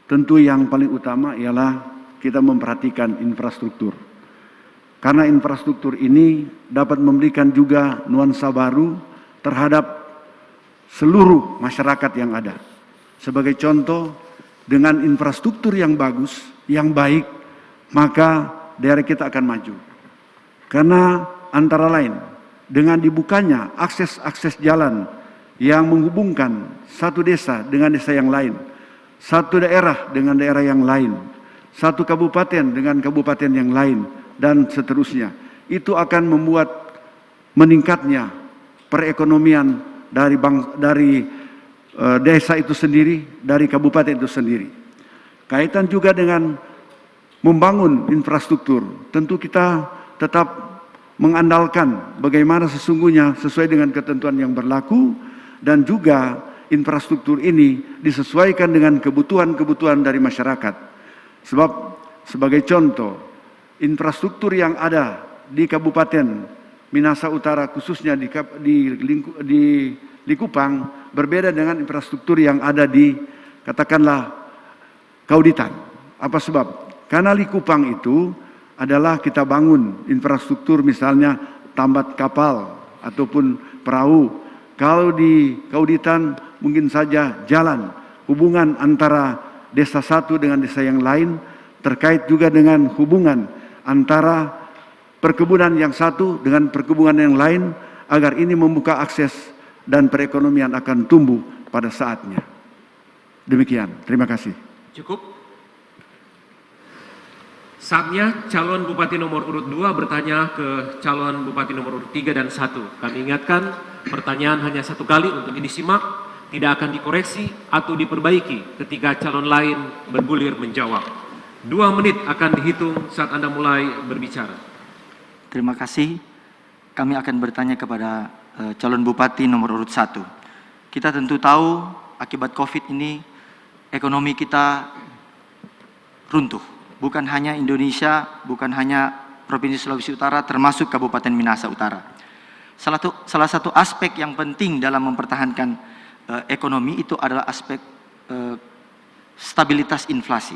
Speaker 9: tentu yang paling utama ialah kita memperhatikan infrastruktur. Karena infrastruktur ini dapat memberikan juga nuansa baru terhadap seluruh masyarakat yang ada. Sebagai contoh, dengan infrastruktur yang bagus, yang baik, maka daerah kita akan maju. Karena antara lain, dengan dibukanya akses-akses jalan yang menghubungkan satu desa dengan desa yang lain, satu daerah dengan daerah yang lain, satu kabupaten dengan kabupaten yang lain, dan seterusnya. Itu akan membuat meningkatnya perekonomian dari desa itu sendiri, dari kabupaten itu sendiri. Kaitan juga dengan membangun infrastruktur, tentu kita tetap mengandalkan bagaimana sesungguhnya sesuai dengan ketentuan yang berlaku, dan juga infrastruktur ini disesuaikan dengan kebutuhan-kebutuhan dari masyarakat. Sebab sebagai contoh, infrastruktur yang ada di Kabupaten Minahasa Utara, khususnya di Likupang, berbeda dengan infrastruktur yang ada di, katakanlah, Kauditan. Apa sebab? Karena Likupang itu adalah kita bangun infrastruktur, misalnya tambat kapal ataupun perahu. Kalau di Kauditan mungkin saja jalan, hubungan antara desa satu dengan desa yang lain, terkait juga dengan hubungan antara perkebunan yang satu dengan perkebunan yang lain, agar ini membuka akses dan perekonomian akan tumbuh pada saatnya. Demikian, terima kasih.
Speaker 5: Cukup. Saatnya calon bupati nomor urut 2 bertanya ke calon bupati nomor urut 3 dan 1. Kami ingatkan, pertanyaan hanya satu kali untuk disimak, tidak akan dikoreksi atau diperbaiki ketika calon lain bergulir menjawab. 2 menit akan dihitung saat Anda mulai berbicara.
Speaker 8: Terima kasih. Kami akan bertanya kepada calon bupati nomor urut 1. Kita tentu tahu akibat COVID ini ekonomi kita runtuh. Bukan hanya Indonesia, bukan hanya Provinsi Sulawesi Utara, termasuk Kabupaten Minahasa Utara. Salah satu aspek yang penting dalam mempertahankan ekonomi itu adalah aspek stabilitas inflasi.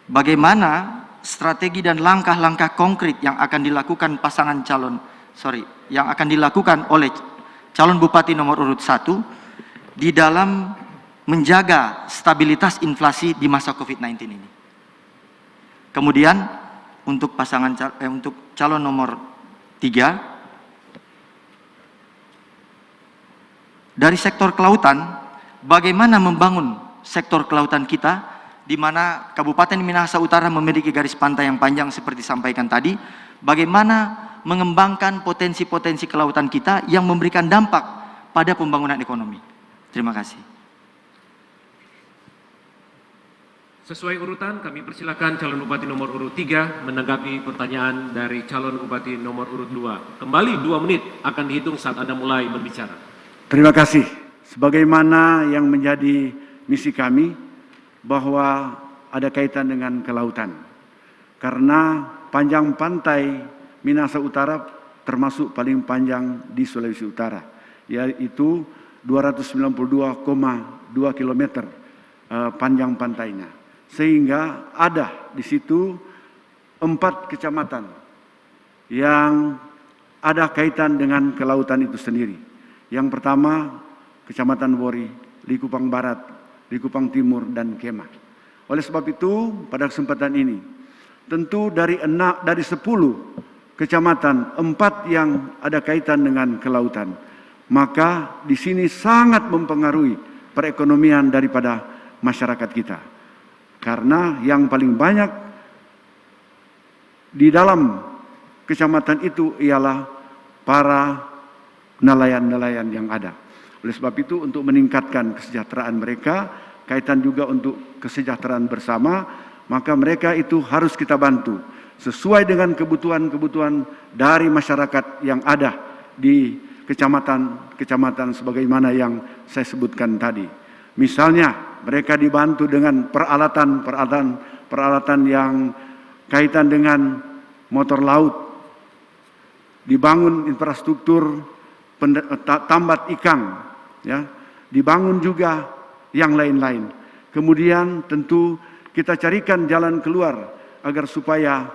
Speaker 8: Bagaimana strategi dan langkah-langkah konkret yang akan dilakukan yang akan dilakukan oleh calon bupati nomor urut 1 di dalam menjaga stabilitas inflasi di masa COVID-19 ini. Kemudian untuk untuk calon nomor 3, dari sektor kelautan, bagaimana membangun sektor kelautan kita, di mana Kabupaten Minahasa Utara memiliki garis pantai yang panjang seperti disampaikan tadi, bagaimana mengembangkan potensi-potensi kelautan kita yang memberikan dampak pada pembangunan ekonomi. Terima kasih.
Speaker 5: Sesuai urutan, kami persilakan calon bupati nomor urut 3 menanggapi pertanyaan dari calon bupati nomor urut 2. Kembali 2 menit akan dihitung saat Anda mulai berbicara.
Speaker 9: Terima kasih. Sebagaimana yang menjadi misi kami, bahwa ada kaitan dengan kelautan. Karena panjang pantai Minahasa Utara termasuk paling panjang di Sulawesi Utara, yaitu 292,2 km panjang pantainya. Sehingga ada di situ 4 kecamatan yang ada kaitan dengan kelautan itu sendiri. Yang pertama, Kecamatan Wori, Likupang Barat, Likupang Timur, dan Kemah. Oleh sebab itu, pada kesempatan ini, tentu dari 10 kecamatan, 4 yang ada kaitan dengan kelautan, maka di sini sangat mempengaruhi perekonomian daripada masyarakat kita. Karena yang paling banyak di dalam kecamatan itu ialah para nelayan-nelayan yang ada. Oleh sebab itu, untuk meningkatkan kesejahteraan mereka, kaitan juga untuk kesejahteraan bersama, maka mereka itu harus kita bantu sesuai dengan kebutuhan-kebutuhan dari masyarakat yang ada di kecamatan-kecamatan sebagaimana yang saya sebutkan tadi. Misalnya, mereka dibantu dengan peralatan yang kaitan dengan motor laut, dibangun infrastruktur tambat ikan, ya, dibangun juga yang lain-lain. Kemudian tentu kita carikan jalan keluar agar supaya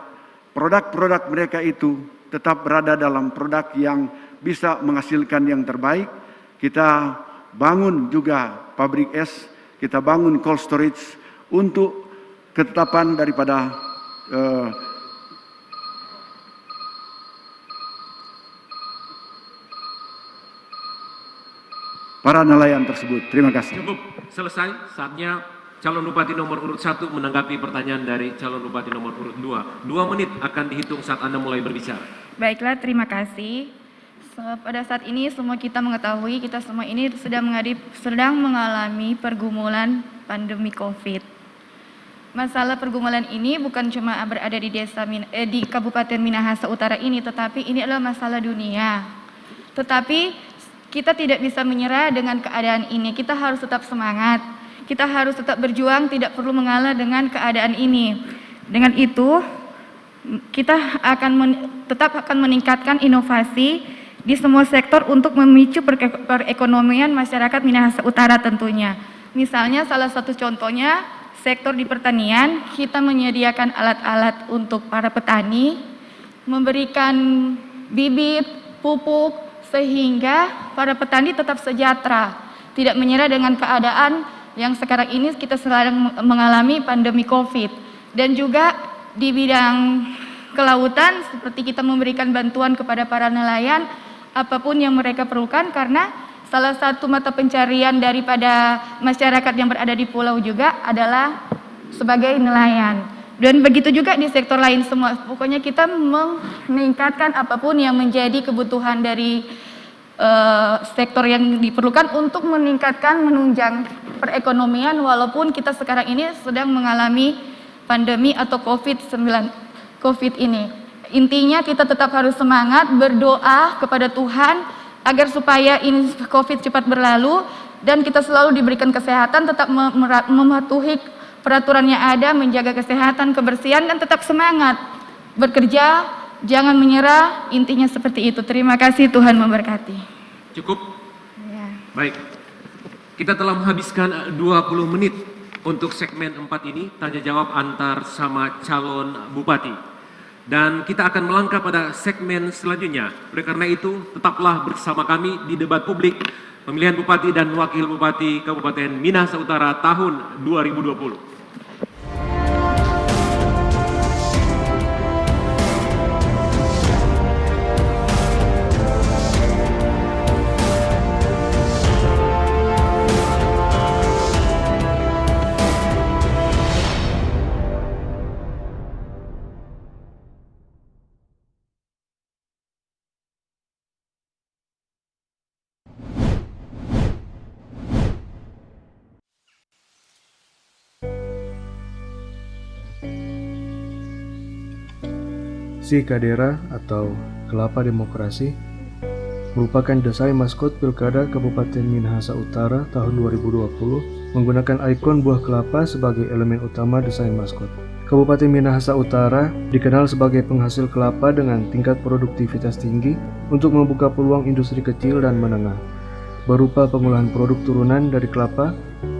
Speaker 9: produk-produk mereka itu tetap berada dalam produk yang bisa menghasilkan yang terbaik. Kita bangun juga pabrik es, kita bangun cold storage untuk ketetapan daripada para nelayan tersebut. Terima kasih.
Speaker 5: Cukup, selesai. Saatnya calon bupati nomor urut 1 menanggapi pertanyaan dari calon bupati nomor urut 2. 2 menit akan dihitung saat Anda mulai berbicara.
Speaker 6: Baiklah, terima kasih. Pada saat ini semua kita mengetahui, kita semua ini sedang mengalami pergumulan pandemi COVID. Masalah pergumulan ini bukan cuma berada di di Kabupaten Minahasa Utara ini, tetapi ini adalah masalah dunia. Tetapi kita tidak bisa menyerah dengan keadaan ini. Kita harus tetap semangat. Kita harus tetap berjuang, tidak perlu mengalah dengan keadaan ini. Dengan itu, kita tetap akan meningkatkan inovasi di semua sektor untuk memicu perekonomian masyarakat Minahasa Utara tentunya. Misalnya salah satu contohnya sektor di pertanian, kita menyediakan alat-alat untuk para petani, memberikan bibit, pupuk, sehingga para petani tetap sejahtera, tidak menyerah dengan keadaan yang sekarang ini kita sedang mengalami pandemi COVID. Dan juga di bidang kelautan, seperti kita memberikan bantuan kepada para nelayan, apapun yang mereka perlukan, karena salah satu mata pencarian daripada masyarakat yang berada di pulau juga adalah sebagai nelayan. Dan begitu juga di sektor lain semua. Pokoknya kita meningkatkan apapun yang menjadi kebutuhan dari sektor yang diperlukan untuk menunjang perekonomian walaupun kita sekarang ini sedang mengalami pandemi atau COVID ini. Intinya kita tetap harus semangat berdoa kepada Tuhan agar supaya ini COVID cepat berlalu dan kita selalu diberikan kesehatan, tetap mematuhi peraturan yang ada, menjaga kesehatan, kebersihan, dan tetap semangat bekerja, jangan menyerah, intinya seperti itu. Terima kasih, Tuhan memberkati.
Speaker 5: Cukup?
Speaker 6: Ya.
Speaker 5: Baik, kita telah menghabiskan 20 menit untuk segmen 4 ini, tanya jawab antar sama calon bupati. Dan kita akan melangkah pada segmen selanjutnya. Oleh karena itu, tetaplah bersama kami di debat publik pemilihan Bupati dan Wakil Bupati Kabupaten Minahasa Utara tahun 2020.
Speaker 11: Si Kadera atau Kelapa Demokrasi merupakan desain maskot Pilkada Kabupaten Minahasa Utara tahun 2020 menggunakan ikon buah kelapa sebagai elemen utama desain maskot. Kabupaten Minahasa Utara dikenal sebagai penghasil kelapa dengan tingkat produktivitas tinggi untuk membuka peluang industri kecil dan menengah, berupa pengolahan produk turunan dari kelapa,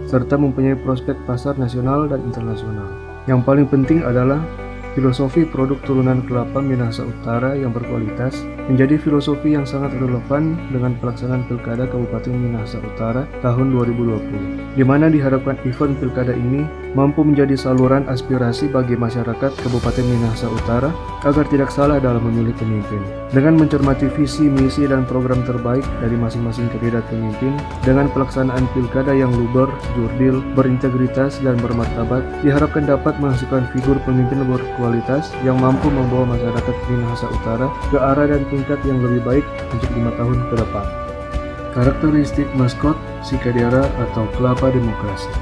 Speaker 11: serta mempunyai prospek pasar nasional dan internasional. Yang paling penting adalah filosofi produk turunan kelapa Minahasa Utara yang berkualitas menjadi filosofi yang sangat relevan dengan pelaksanaan Pilkada Kabupaten Minahasa Utara tahun 2020, di mana diharapkan event Pilkada ini mampu menjadi saluran aspirasi bagi masyarakat Kabupaten Minahasa Utara agar tidak salah dalam memilih pemimpin. Dengan mencermati visi, misi, dan program terbaik dari masing-masing kandidat pemimpin, dengan pelaksanaan Pilkada yang luber, jurdil, berintegritas, dan bermartabat, diharapkan dapat menghasilkan figur pemimpin berkualitas yang mampu membawa masyarakat Minahasa Utara ke arah dan tingkat yang lebih baik untuk 5 tahun ke depan. Karakteristik maskot Si Kadera atau Kelapa Demokrasi.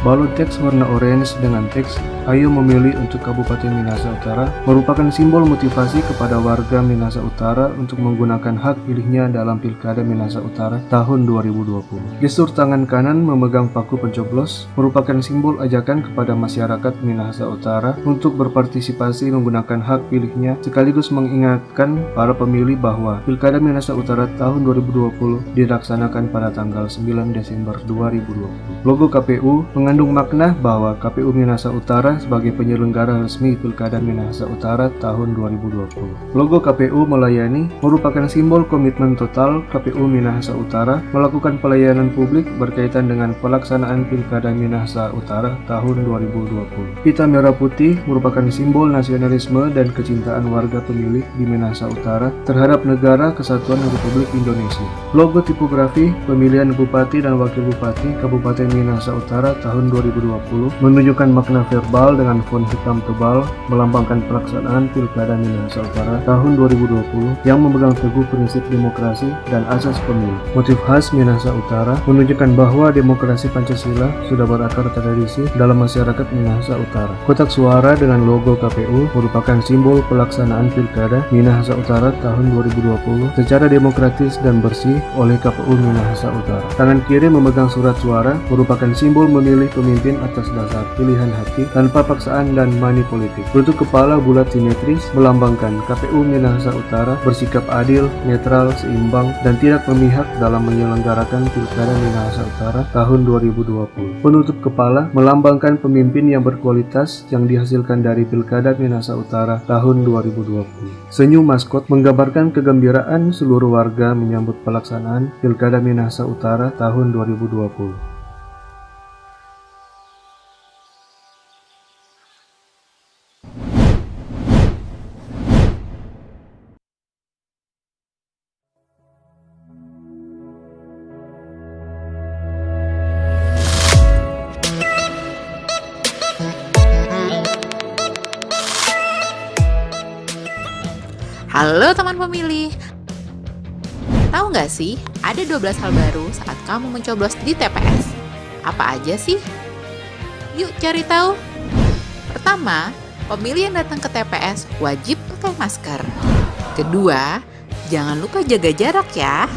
Speaker 11: Balon teks warna orange dengan teks "Ayo memilih untuk Kabupaten Minahasa Utara" merupakan simbol motivasi kepada warga Minahasa Utara untuk menggunakan hak pilihnya dalam Pilkada Minahasa Utara tahun 2020. Gestur tangan kanan memegang paku pencoblos merupakan simbol ajakan kepada masyarakat Minahasa Utara untuk berpartisipasi menggunakan hak pilihnya, sekaligus mengingatkan para pemilih bahwa Pilkada Minahasa Utara tahun 2020 dilaksanakan pada tanggal 9 Desember 2020. Logo KPU mengandung makna bahwa KPU Minahasa Utara sebagai penyelenggara resmi Pilkada Minahasa Utara tahun 2020. Logo KPU melayani merupakan simbol komitmen total KPU Minahasa Utara melakukan pelayanan publik berkaitan dengan pelaksanaan Pilkada Minahasa Utara tahun 2020. Pita merah putih merupakan simbol nasionalisme dan kecintaan warga pemilih di Minahasa Utara terhadap negara kesatuan Republik Indonesia. Logo tipografi pemilihan Bupati dan Wakil Bupati Kabupaten Minahasa Utara tahun 2020 menunjukkan makna verbal dengan font hitam tebal melambangkan pelaksanaan Pilkada Minahasa Utara tahun 2020 yang memegang teguh prinsip demokrasi dan asas pemilu. Motif khas Minahasa Utara menunjukkan bahwa demokrasi Pancasila sudah berakar tradisi dalam masyarakat Minahasa Utara. Kotak suara dengan logo KPU merupakan simbol pelaksanaan Pilkada Minahasa Utara tahun 2020 secara demokratis dan bersih oleh KPU Minahasa Utara. Tangan kiri memegang surat suara merupakan simbol memilih pemimpin atas dasar pilihan hati tanpa paksaan dan money politik. Bentuk kepala bulat simetris melambangkan KPU Minahasa Utara bersikap adil, netral, seimbang, dan tidak memihak dalam menyelenggarakan Pilkada Minahasa Utara tahun 2020. Penutup kepala melambangkan pemimpin yang berkualitas yang dihasilkan dari Pilkada Minahasa Utara tahun 2020. Senyum maskot menggambarkan kegembiraan seluruh warga menyambut pelaksanaan Pilkada Minahasa Utara tahun 2020.
Speaker 19: Halo teman pemilih. Tahu nggak sih, ada 12 hal baru saat kamu mencoblos di TPS. Apa aja sih? Yuk cari tahu. Pertama, pemilih yang datang ke TPS wajib pakai masker. Kedua, jangan lupa jaga jarak ya.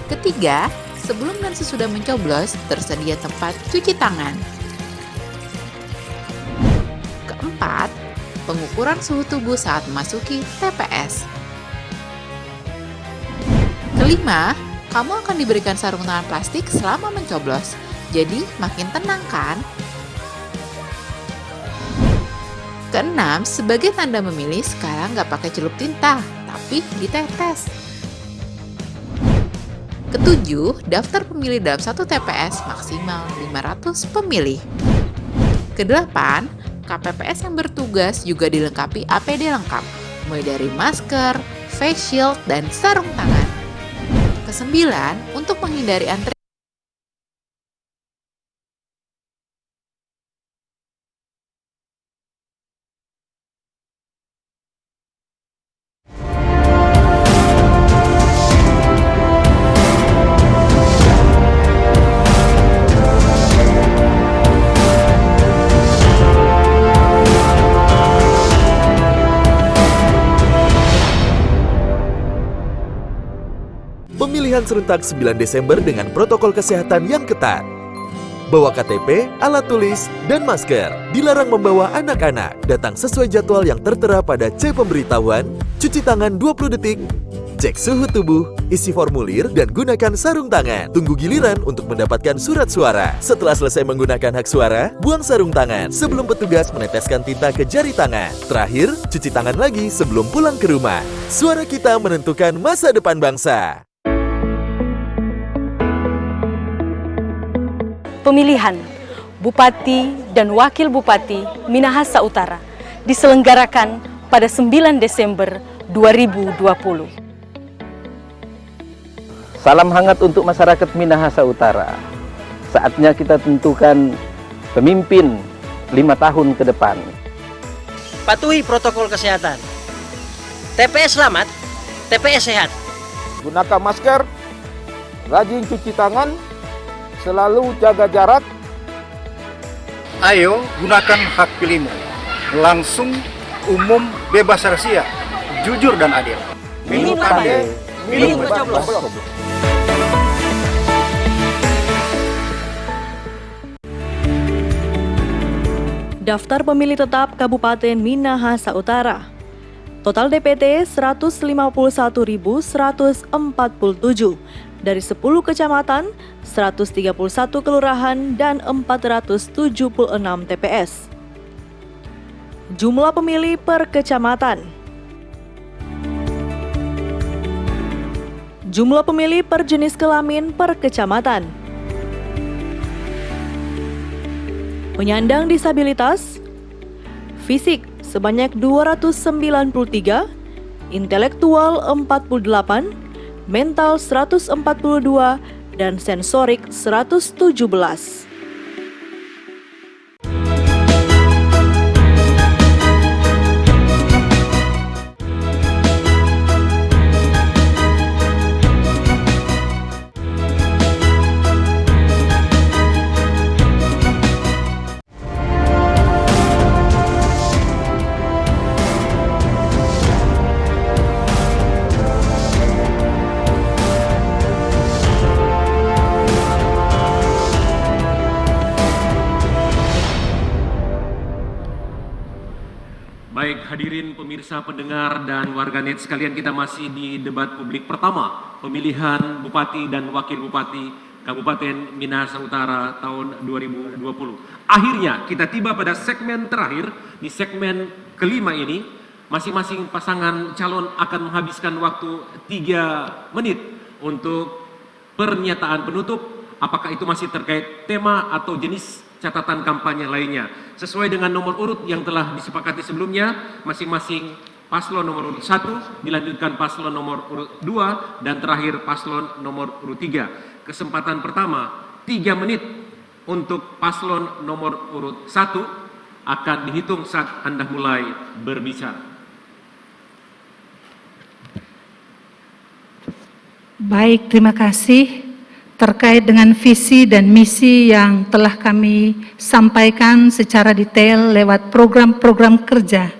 Speaker 19: Ketiga, sebelum dan sesudah mencoblos, tersedia tempat cuci tangan. Keempat, pengukuran suhu tubuh saat memasuki TPS. Kelima, kamu akan diberikan sarung tangan plastik selama mencoblos. Jadi, makin tenang kan? Keenam, sebagai tanda memilih, sekarang nggak pakai celup tinta, tapi ditetes. Ketujuh, daftar pemilih dalam satu TPS maksimal 500 pemilih. Kedelapan, KPPS yang bertugas juga dilengkapi APD lengkap, mulai dari masker, face shield, dan sarung tangan. Kesembilan, untuk menghindari antrean,
Speaker 17: Pemilihan serentak 9 Desember dengan protokol kesehatan yang ketat. Bawa KTP, alat tulis, dan masker. Dilarang membawa anak-anak. Datang sesuai jadwal yang tertera pada C pemberitahuan. Cuci tangan 20 detik. Cek suhu tubuh, isi formulir, dan gunakan sarung tangan. Tunggu giliran untuk mendapatkan surat suara. Setelah selesai menggunakan hak suara, buang sarung tangan sebelum petugas meneteskan tinta ke jari tangan. Terakhir, cuci tangan lagi sebelum pulang ke rumah. Suara kita menentukan masa depan bangsa.
Speaker 4: Pemilihan Bupati dan Wakil Bupati Minahasa Utara diselenggarakan pada 9 Desember 2020.
Speaker 12: Salam hangat untuk masyarakat Minahasa Utara. Saatnya kita tentukan pemimpin 5 tahun ke depan.
Speaker 13: Patuhi protokol kesehatan. TPS selamat, TPS sehat.
Speaker 14: Gunakan masker, rajin cuci tangan, selalu jaga jarak.
Speaker 15: Ayo gunakan hak pilihmu. Langsung, umum, bebas rahasia, jujur dan adil.
Speaker 14: Milih pandai, milih mencoblos.
Speaker 2: Daftar pemilih tetap Kabupaten Minahasa Utara. Total DPT 151.147 dari 10 kecamatan, 131 kelurahan, dan 476 TPS. Jumlah pemilih per kecamatan. Jumlah pemilih per jenis kelamin per kecamatan. Penyandang disabilitas, fisik sebanyak 293, intelektual 48, mental 142, dan sensorik 117.
Speaker 5: Baik hadirin pemirsa, pendengar, dan warganet sekalian, kita masih di debat publik pertama pemilihan Bupati dan Wakil Bupati Kabupaten Minahasa Utara tahun 2020. Akhirnya kita tiba pada segmen terakhir. Di segmen kelima ini, masing-masing pasangan calon akan menghabiskan waktu 3 menit untuk pernyataan penutup, apakah itu masih terkait tema atau jenis catatan kampanye lainnya. Sesuai dengan nomor urut yang telah disepakati sebelumnya, masing-masing paslon nomor urut 1, dilanjutkan paslon nomor urut 2, dan terakhir paslon nomor urut 3. Kesempatan pertama, 3 menit untuk paslon nomor urut 1 akan dihitung saat Anda mulai berbicara.
Speaker 7: Baik, terima kasih. Terkait dengan visi dan misi yang telah kami sampaikan secara detail lewat program-program kerja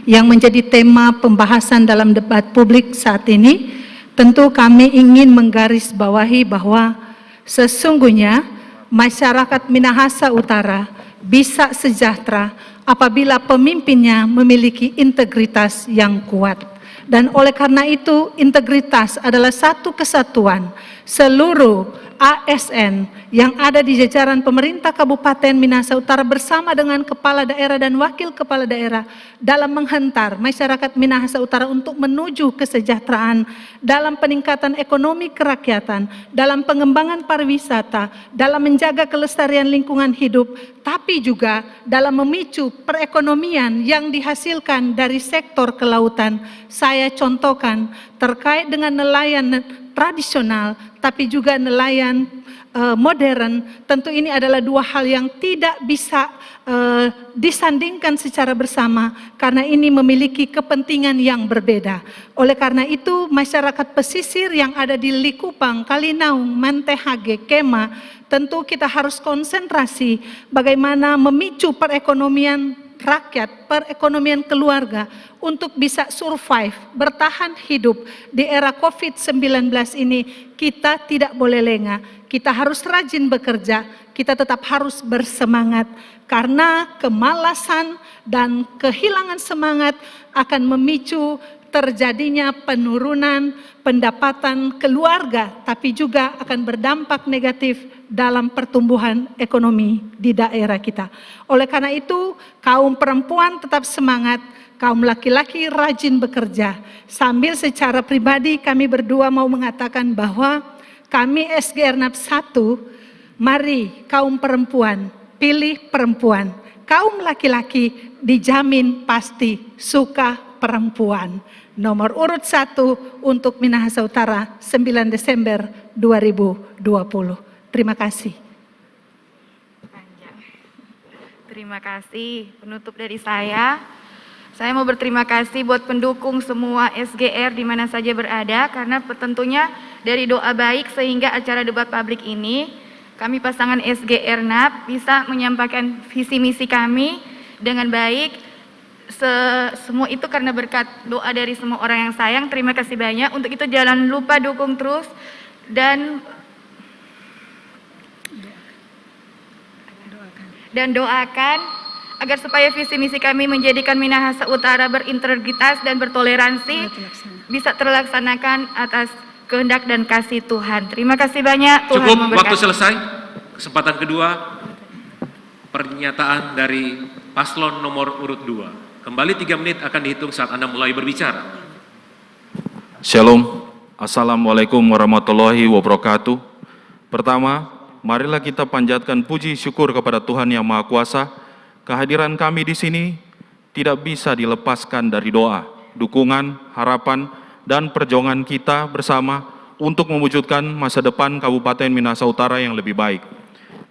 Speaker 7: yang menjadi tema pembahasan dalam debat publik saat ini, tentu kami ingin menggarisbawahi bahwa sesungguhnya masyarakat Minahasa Utara bisa sejahtera apabila pemimpinnya memiliki integritas yang kuat. Dan oleh karena itu, integritas adalah satu kesatuan seluruh ASN yang ada di jajaran pemerintah Kabupaten Minahasa Utara bersama dengan kepala daerah dan wakil kepala daerah dalam menghentar masyarakat Minahasa Utara untuk menuju kesejahteraan dalam peningkatan ekonomi kerakyatan, dalam pengembangan pariwisata, dalam menjaga kelestarian lingkungan hidup, tapi juga dalam memicu perekonomian yang dihasilkan dari sektor kelautan. Saya contohkan terkait dengan nelayan tradisional, tapi juga nelayan modern. Tentu ini adalah dua hal yang tidak bisa disandingkan secara bersama karena ini memiliki kepentingan yang berbeda. Oleh karena itu, masyarakat pesisir yang ada di Likupang, Kalinaung, Mantehage, Kema, tentu kita harus konsentrasi bagaimana memicu perekonomian rakyat, perekonomian keluarga untuk bisa survive, bertahan hidup di era COVID-19 ini. Kita tidak boleh lengah, kita harus rajin bekerja, kita tetap harus bersemangat karena kemalasan dan kehilangan semangat akan memicu terjadinya penurunan pendapatan keluarga, tapi juga akan berdampak negatif dalam pertumbuhan ekonomi di daerah kita. Oleh karena itu, kaum perempuan tetap semangat, kaum laki-laki rajin bekerja. Sambil secara pribadi kami berdua mau mengatakan bahwa kami SGRNAP 1, mari kaum perempuan, pilih perempuan. Kaum laki-laki dijamin pasti suka perempuan. Nomor urut 1 untuk Minahasa Utara 9 Desember 2020. Terima kasih.
Speaker 6: Terima kasih. Penutup dari saya mau berterima kasih buat pendukung semua SGR di mana saja berada, karena tentunya dari doa baik sehingga acara debat publik ini kami pasangan SGRNAP bisa menyampaikan visi misi kami dengan baik. Semua itu karena berkat doa dari semua orang yang sayang. Terima kasih banyak. Untuk itu jangan lupa dukung terus dan doakan agar supaya visi misi kami menjadikan Minahasa Utara berintegritas dan bertoleransi bisa terlaksanakan atas kehendak dan kasih Tuhan. Terima kasih banyak. Tuhan
Speaker 5: Cukup,
Speaker 6: memberkati.
Speaker 5: waktu selesai. Kesempatan kedua, pernyataan dari paslon nomor urut 2. Kembali 3 menit akan dihitung saat Anda mulai berbicara.
Speaker 18: Shalom, Assalamualaikum warahmatullahi wabarakatuh. Pertama, marilah kita panjatkan puji syukur kepada Tuhan Yang Maha Kuasa. Kehadiran kami di sini tidak bisa dilepaskan dari doa, dukungan, harapan, dan perjuangan kita bersama untuk mewujudkan masa depan Kabupaten Minahasa Utara yang lebih baik.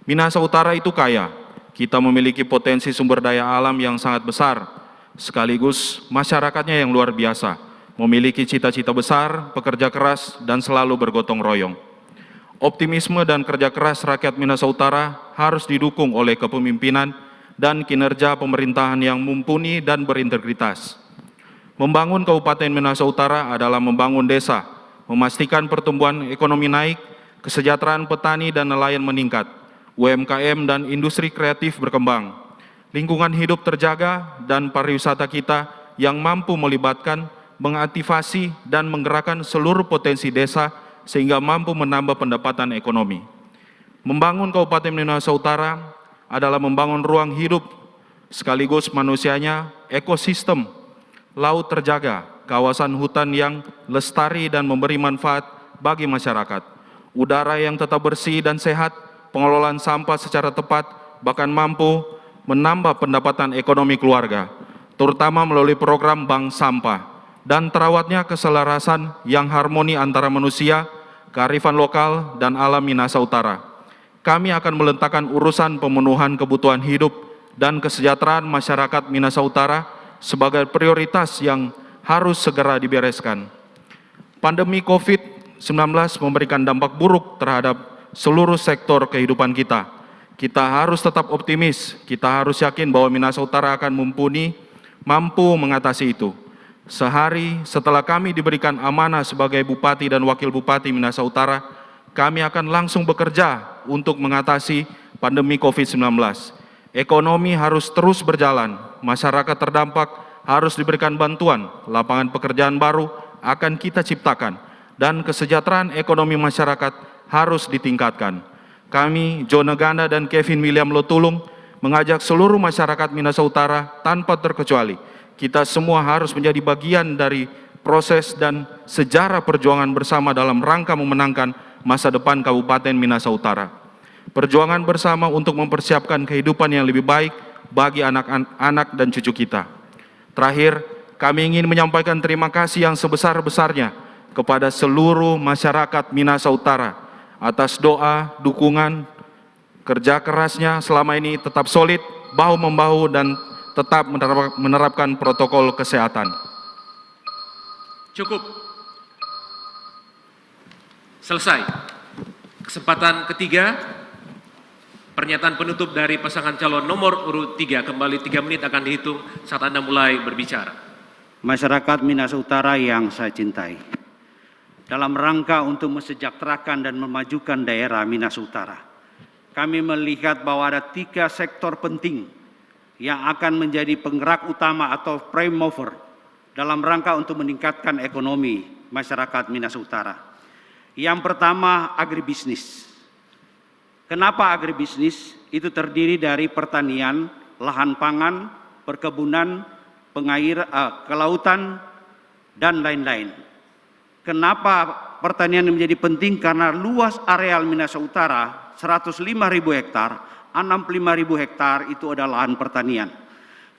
Speaker 18: Minahasa Utara itu kaya, kita memiliki potensi sumber daya alam yang sangat besar, sekaligus masyarakatnya yang luar biasa, memiliki cita-cita besar, pekerja keras, dan selalu bergotong royong. Optimisme dan kerja keras rakyat Minahasa Utara harus didukung oleh kepemimpinan dan kinerja pemerintahan yang mumpuni dan berintegritas. Membangun Kabupaten Minahasa Utara adalah membangun desa, memastikan pertumbuhan ekonomi naik, kesejahteraan petani dan nelayan meningkat, UMKM dan industri kreatif berkembang, lingkungan hidup terjaga, dan pariwisata kita yang mampu melibatkan, mengaktifasi, dan menggerakkan seluruh potensi desa sehingga mampu menambah pendapatan ekonomi. Membangun Kabupaten Minahasa Utara adalah membangun ruang hidup, sekaligus manusianya, ekosistem, laut terjaga, kawasan hutan yang lestari dan memberi manfaat bagi masyarakat, udara yang tetap bersih dan sehat, pengelolaan sampah secara tepat, bahkan mampu menambah pendapatan ekonomi keluarga, terutama melalui program bank sampah, dan terawatnya keselarasan yang harmoni antara manusia, kearifan lokal, dan alam Minahasa Utara. Kami akan meletakkan urusan pemenuhan kebutuhan hidup dan kesejahteraan masyarakat Minahasa Utara sebagai prioritas yang harus segera dibereskan. Pandemi COVID memberikan dampak buruk terhadap seluruh sektor kehidupan kita. Kita harus tetap optimis, kita harus yakin bahwa Minahasa Utara akan mampu mengatasi itu. Sehari setelah kami diberikan amanah sebagai Bupati dan Wakil Bupati Minahasa Utara, kami akan langsung bekerja untuk mengatasi pandemi COVID-19. Ekonomi harus terus berjalan, masyarakat terdampak harus diberikan bantuan, lapangan pekerjaan baru akan kita ciptakan, dan kesejahteraan ekonomi masyarakat harus ditingkatkan. Kami, John Naganda dan Kevin William Lotulung, mengajak seluruh masyarakat Minahasa Utara tanpa terkecuali. Kita semua harus menjadi bagian dari proses dan sejarah perjuangan bersama dalam rangka memenangkan masa depan Kabupaten Minahasa Utara. Perjuangan bersama untuk mempersiapkan kehidupan yang lebih baik bagi anak-anak dan cucu kita. Terakhir, kami ingin menyampaikan terima kasih yang sebesar-besarnya kepada seluruh masyarakat Minahasa Utara atas doa, dukungan, kerja kerasnya selama ini tetap solid, bahu-membahu dan tetap menerapkan protokol kesehatan.
Speaker 5: Cukup. Selesai. Kesempatan ketiga, pernyataan penutup dari pasangan calon nomor urut 3. Kembali 3 menit akan dihitung saat Anda mulai berbicara.
Speaker 10: Masyarakat Minahasa Utara yang saya cintai, dalam rangka untuk mesejahterakan dan memajukan daerah Minahasa Utara, kami melihat bahwa ada 3 sektor penting yang akan menjadi penggerak utama atau prime mover dalam rangka untuk meningkatkan ekonomi masyarakat Minahasa Utara. Yang pertama, agribisnis. Kenapa agribisnis? Itu terdiri dari pertanian, lahan pangan, perkebunan, kelautan, dan lain-lain. Kenapa pertanian menjadi penting? Karena luas areal Minahasa Utara 105.000 hektar, 65.000 hektar itu adalah lahan pertanian.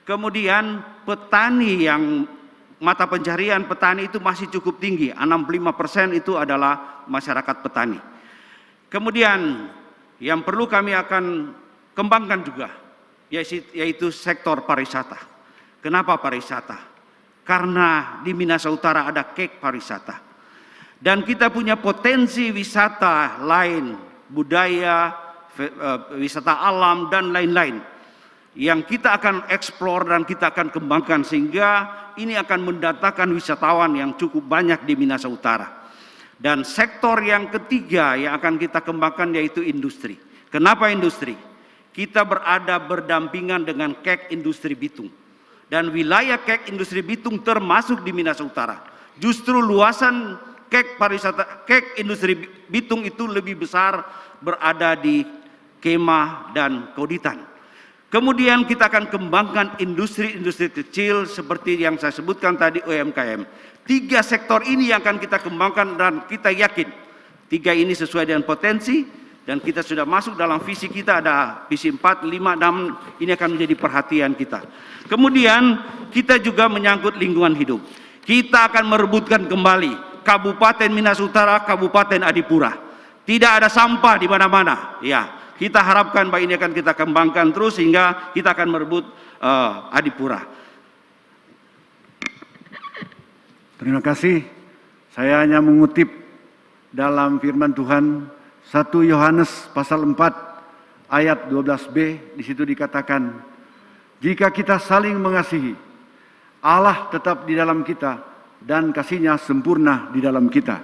Speaker 10: Kemudian petani yang mata pencarian petani itu masih cukup tinggi, 65% itu adalah masyarakat petani. Kemudian yang perlu kami akan kembangkan juga yaitu sektor pariwisata. Kenapa pariwisata? Karena di Minahasa Utara ada kek pariwisata. Dan kita punya potensi wisata lain, budaya, wisata alam, dan lain-lain. Yang kita akan eksplor dan kita akan kembangkan sehingga ini akan mendatangkan wisatawan yang cukup banyak di Minahasa Utara. Dan sektor yang ketiga yang akan kita kembangkan yaitu industri. Kenapa industri? Kita berada berdampingan dengan kek industri Bitung. Dan wilayah kek industri Bitung termasuk di Minahasa Utara. Justru luasan kek pariwisata, kek industri Bitung itu lebih besar berada di Kemah dan Kauditan. Kemudian kita akan kembangkan industri-industri kecil seperti yang saya sebutkan tadi, UMKM. 3 sektor ini yang akan kita kembangkan dan kita yakin 3 ini sesuai dengan potensi dan kita sudah masuk dalam visi kita, ada visi 4, 5, 6, ini akan menjadi perhatian kita. Kemudian kita juga menyangkut lingkungan hidup. Kita akan merebutkan kembali Kabupaten Minahasa Utara, Kabupaten Adipura. Tidak ada sampah di mana-mana. Ya, kita harapkan bahwa ini akan kita kembangkan terus sehingga kita akan merebut Adipura.
Speaker 9: Terima kasih. Saya hanya mengutip dalam firman Tuhan 1 Yohanes pasal 4 ayat 12b, di situ dikatakan, jika kita saling mengasihi, Allah tetap di dalam kita dan kasih-Nya sempurna di dalam kita.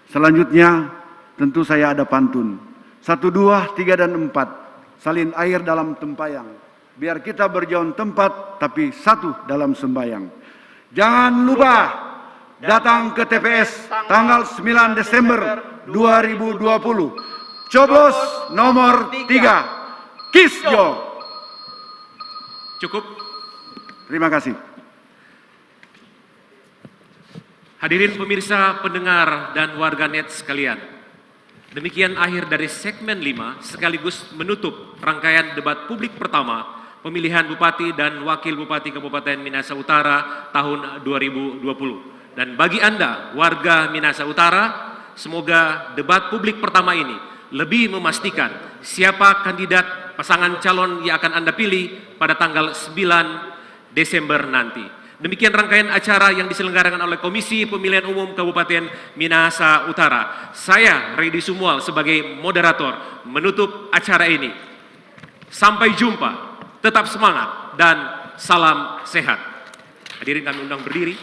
Speaker 9: Selanjutnya tentu saya ada pantun. 1, 2, 3, dan 4. Salin air dalam tempayang. Biar kita berjauhan tempat tapi satu dalam sembayang. Jangan lupa datang ke TPS tanggal 9 Desember 2020. Coblos nomor 3. Kisjo.
Speaker 5: Cukup.
Speaker 9: Terima kasih.
Speaker 5: Hadirin pemirsa, pendengar, dan warganet sekalian. Demikian akhir dari segmen 5 sekaligus menutup rangkaian debat publik pertama pemilihan Bupati dan Wakil Bupati Kabupaten Minahasa Utara tahun 2020. Dan bagi Anda, warga Minahasa Utara, semoga debat publik pertama ini lebih memastikan siapa kandidat pasangan calon yang akan Anda pilih pada tanggal 9 Desember nanti. Demikian rangkaian acara yang diselenggarakan oleh Komisi Pemilihan Umum Kabupaten Minahasa Utara. Saya, Redi Sumual, sebagai moderator menutup acara ini. Sampai jumpa, tetap semangat, dan salam sehat. Hadirin kami undang berdiri.